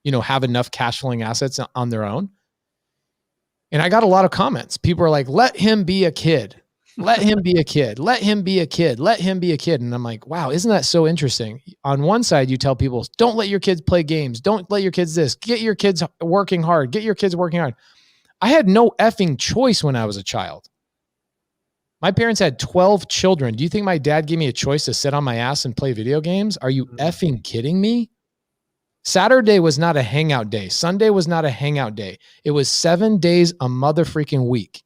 you know, have enough cash flowing assets on their own? And I got a lot of comments. People are like, let him be a kid. Let him be a kid. Let him be a kid. Let him be a kid. And I'm like, wow, isn't that so interesting? On one side, you tell people, don't let your kids play games. Don't let your kids this. Get your kids working hard. Get your kids working hard. I had no effing choice when I was a child. My parents had 12 children. Do you think my dad gave me a choice to sit on my ass and play video games? Are you effing kidding me? Saturday was not a hangout day. Sunday was not a hangout day. It was 7 days a mother freaking week.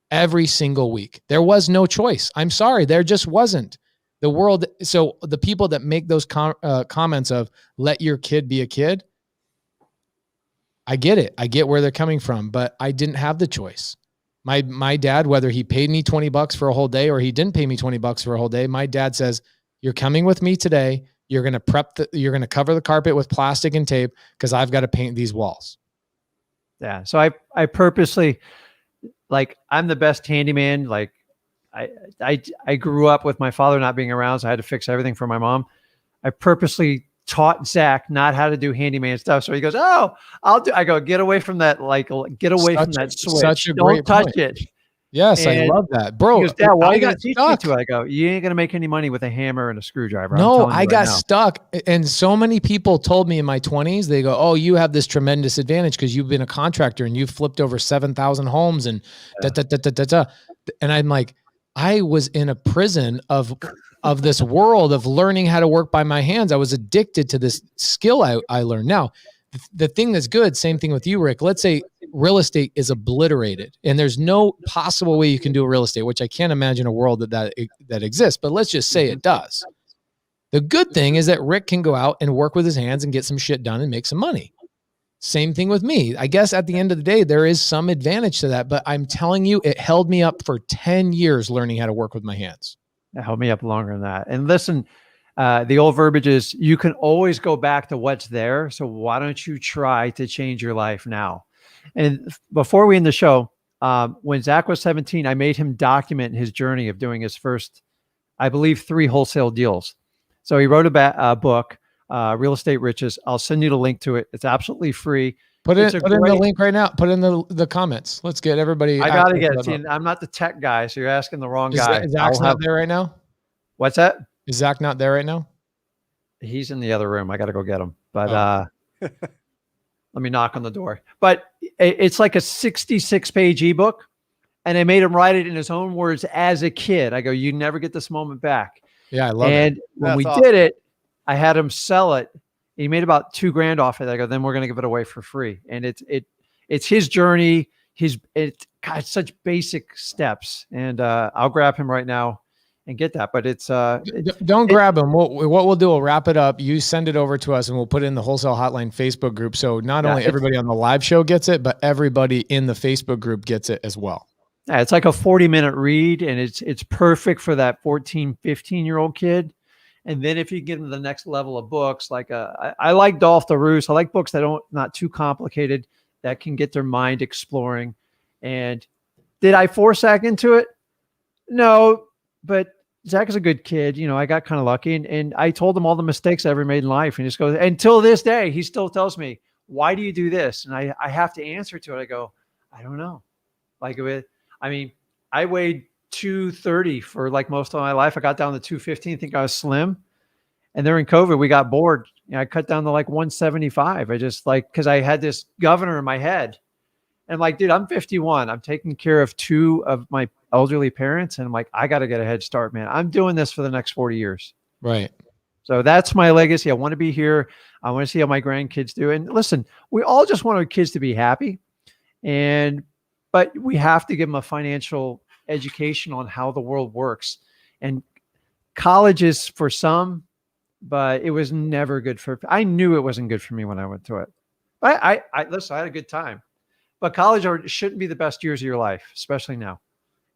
Every single week. There was no choice. I'm sorry. There just wasn't. The world. So the people that make those comments of let your kid be a kid, I get it. I get where they're coming from, but I didn't have the choice. My dad, whether he paid me $20 for a whole day or he didn't pay me $20 for a whole day, my dad says, you're coming with me today. You're going to you're going to cover the carpet with plastic and tape because I've got to paint these walls. Yeah. So I purposely, like, I'm the best handyman. Like I grew up with my father not being around, so I had to fix everything for my mom. I purposely taught Zach not how to do handyman stuff. So he goes, oh, I go, get away from that. Like, get away from that switch. Such a Don't touch point. it. Yes. And I love that, bro. He goes, Dad, why are you going to teach me stuck. to? I go, you ain't going to make any money with a hammer and a screwdriver. No, I got stuck. And so many people told me in my 20s, they go, oh, you have this tremendous advantage because you've been a contractor and you've flipped over 7,000 homes and And I'm like, I was in a prison of this world of learning how to work by my hands. I was addicted to this skill I learned. Now, the thing that's good, same thing with you, Rick. Let's say real estate is obliterated, and there's no possible way you can do real estate, which I can't imagine a world that exists, but let's just say it does. The good thing is that Rick can go out and work with his hands and get some shit done and make some money. Same thing with me. I guess at the end of the day, there is some advantage to that, but I'm telling you, it held me up for 10 years learning how to work with my hands. It held me up longer than that. And listen, the old verbiage is you can always go back to what's there. So why don't you try to change your life now? And before we end the show, when Zach was 17, I made him document his journey of doing his first, I believe, 3 wholesale deals. So he wrote a book, Real Estate Riches. I'll send you the link to it. It's absolutely free. Put in the link right now. Put in the comments. Let's get everybody. I got to get it. See, I'm not the tech guy, so you're asking the wrong guy. Zach's not there right now? What's that? Is Zach not there right now? He's in the other room. I got to go get him. But let me knock on the door. But it's like a 66-page ebook, and I made him write it in his own words as a kid. I go, you never get this moment back. Yeah, I love it. And when we did it, I had him sell it. He made about $2,000 off it. I go, then we're going to give it away for free. And it's his journey. It's such basic steps. And I'll grab him right now and get that. But don't grab him. What we'll do, we'll wrap it up. You send it over to us and we'll put it in the Wholesale Hotline Facebook group. So not only everybody on the live show gets it, but everybody in the Facebook group gets it as well. Yeah, it's like a 40-minute read, and it's perfect for that 14, 15-year-old kid. And then if you get into the next level of books, like I like Dolph the Roos. I like books that not too complicated, that can get their mind exploring. And did I force Zach into it? No, but Zach is a good kid. You know, I got kind of lucky, and I told him all the mistakes I ever made in life. And he just goes, until this day, he still tells me, why do you do this? And I have to answer to it. I go, I don't know. I weighed 230 for like most of my life. I got down to 215. I think I was slim. And during COVID, we got bored. I cut down to like 175. I just because I had this governor in my head. And I'm like, dude, I'm 51. I'm taking care of 2 of my elderly parents. And I'm like, I got to get a head start, man. I'm doing this for the next 40 years. Right. So that's my legacy. I want to be here. I want to see how my grandkids do. And listen, we all just want our kids to be happy. But we have to give them a financial education on how the world works. And college is for some, but it was never good I knew it wasn't good for me when I went to it. But listen, I had a good time. But college shouldn't be the best years of your life, especially now.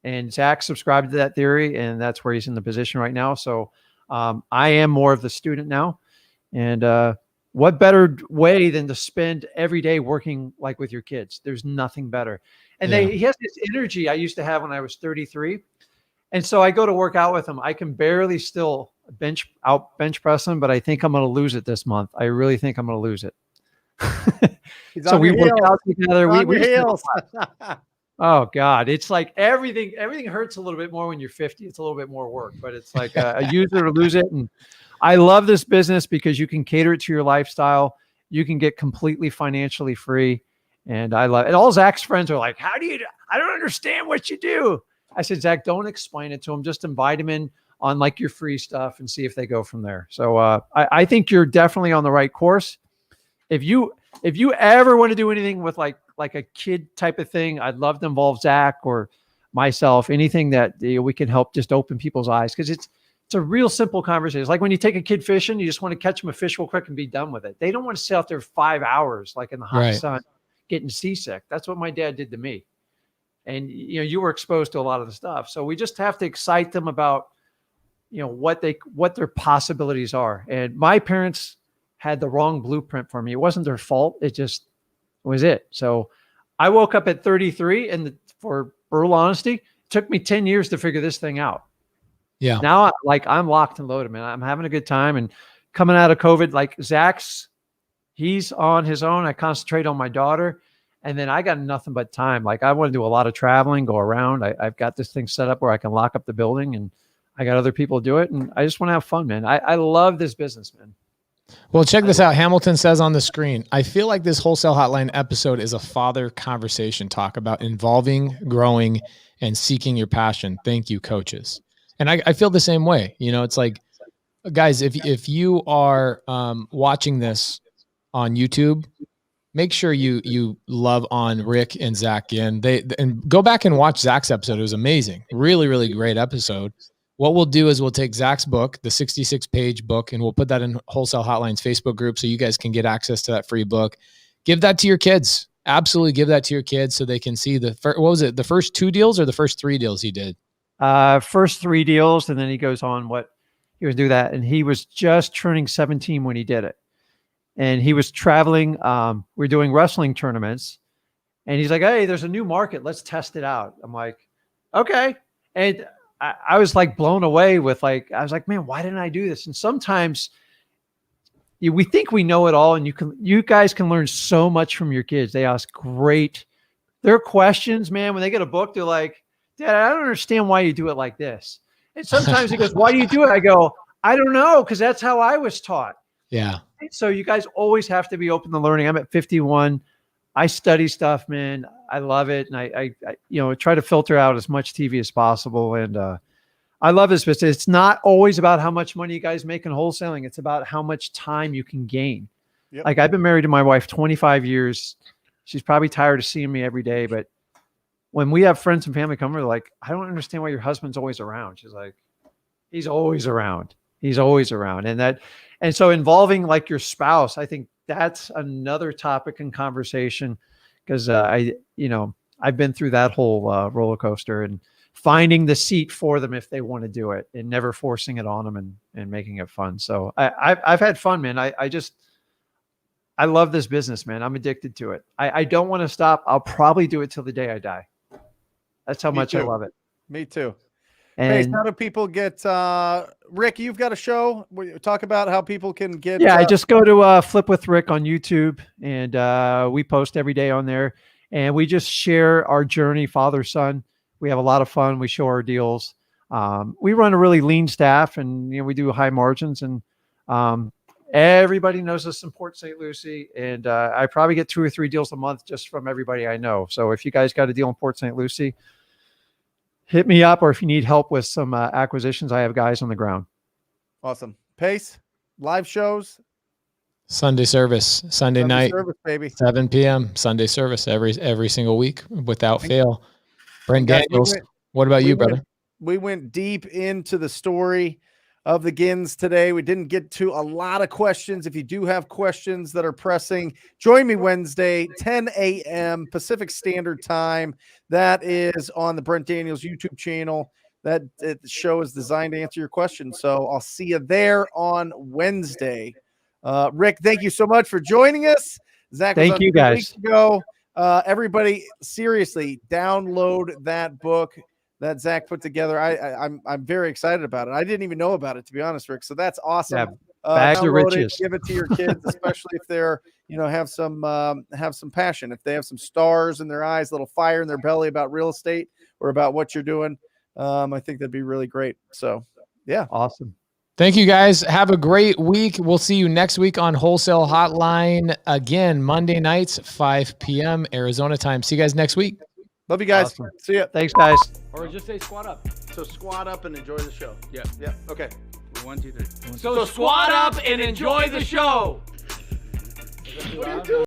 And Zach subscribed to that theory, and that's where he's in the position right now. So I am more of the student now. And what better way than to spend every day working like with your kids? There's nothing better. And he has this energy I used to have when I was 33. And so I go to work out with him. I can barely still bench press him, but I think I'm going to lose it this month. I really think I'm going to lose it. So we work out together. Oh God. It's like everything hurts a little bit more when you're 50. It's a little bit more work, but it's like a user to lose it. And I love this business because you can cater it to your lifestyle. You can get completely financially free. And I love it. And all Zach's friends are like, I don't understand what you do. I said, Zach, don't explain it to him. Just invite him in on like your free stuff and see if they go from there. So I think you're definitely on the right course. If you ever want to do anything with like a kid type of thing, I'd love to involve Zach or myself, anything that we can help just open people's eyes. Cause it's a real simple conversation. It's like when you take a kid fishing, you just want to catch them a fish real quick and be done with it. They don't want to sit out there 5 hours, like in the hot sun, getting seasick. That's what my dad did to me. And, you were exposed to a lot of the stuff. So we just have to excite them about, what their possibilities are. And my parents had the wrong blueprint for me. It wasn't their fault. It just was it. So I woke up at 33 and for brutal honesty, it took me 10 years to figure this thing out. Yeah. Now, I'm locked and loaded, man. I'm having a good time. And coming out of COVID, like Zach's, he's on his own. I concentrate on my daughter. And then I got nothing but time. Like I want to do a lot of traveling, go around. I've got this thing set up where I can lock up the building and I got other people do it. And I just want to have fun, man. I love this business, man. Well, check this out. Hamilton says on the screen, I feel like this Wholesale Hotline episode is a father conversation talk about involving, growing, and seeking your passion. Thank you, coaches. And I feel the same way. It's like, guys, if you are watching this on YouTube, make sure you love on Rick and Zach Ginn. And go back and watch Zach's episode. It was amazing. Really, really great episode. What we'll do is we'll take Zach's book, the 66-page book, and we'll put that in Wholesale Hotline's Facebook group so you guys can get access to that free book. Give that to your kids. Absolutely give that to your kids so they can see what was it, the first 2 deals or the first 3 deals he did? First 3 deals, and then he goes on what he would do that. And he was just turning 17 when he did it. And he was traveling. We're doing wrestling tournaments. And he's like, hey, there's a new market. Let's test it out. I'm like, okay. And I was like blown away with I was like, man, why didn't I do this? And sometimes we think we know it all, and you guys can learn so much from your kids. They ask their questions, man. When they get a book, they're like, Dad, I don't understand why you do it like this. And sometimes he goes, why do you do it? I go, I don't know, because that's how I was taught. Yeah. So you guys always have to be open to learning. I'm at 51. I study stuff, man. I love it. And I try to filter out as much TV as possible. And I love this business. It's not always about how much money you guys make in wholesaling. It's about how much time you can gain. Yep. Like, I've been married to my wife 25 years. She's probably tired of seeing me every day. But when we have friends and family come over, they're like, I don't understand why your husband's always around. She's like, he's always around. He's always around. And so involving like your spouse, I think that's another topic in conversation, because I've been through that whole roller coaster, and finding the seat for them if they want to do it, and never forcing it on them, and making it fun. So I've had fun, man. I love this business, man. I'm addicted to it. I don't want to stop. I'll probably do it till the day I die. That's how much I love it. Me too. And hey, how do people get Rick? You've got a show. Talk about how people can get. Yeah, I just go to Flip with Rick on YouTube, and we post every day on there, and we just share our journey, father son. We have a lot of fun. We show our deals. We run a really lean staff, and we do high margins, and everybody knows us in Port St. Lucie, and I probably get 2 or 3 deals a month just from everybody I know. So if you guys got a deal in Port St. Lucie, hit me up, or if you need help with some acquisitions, I have guys on the ground. Awesome. Pace, live shows. Sunday service, Sunday night, service, baby. 7 p.m. Sunday service every single week without fail. Brent Daniels, what about you, brother? We went deep into the story of the Ginns today. We didn't get to a lot of questions. If you do have questions that are pressing, join me Wednesday, 10 a.m. Pacific Standard Time. That is on the Brent Daniels YouTube channel. That show is designed to answer your questions. So I'll see you there on Wednesday. Rick, thank you so much for joining us. Zach, thank you guys. Weeks ago. Everybody, seriously, download that book that Zach put together. I'm very excited about it. I didn't even know about it, to be honest, Rick. So that's awesome. Yeah, bags of riches. Give it to your kids, especially if they're have some passion. If they have some stars in their eyes, a little fire in their belly about real estate or about what you're doing, I think that'd be really great. So yeah, awesome. Thank you guys. Have a great week. We'll see you next week on Wholesale Hotline again, Monday nights, 5 p.m. Arizona time. See you guys next week. Love you guys. Awesome. See ya. Thanks, guys. Or just say squat up. So squat up and enjoy the show. Yeah. Yeah. Okay. 1, 2, 3. So squat up and enjoy the show.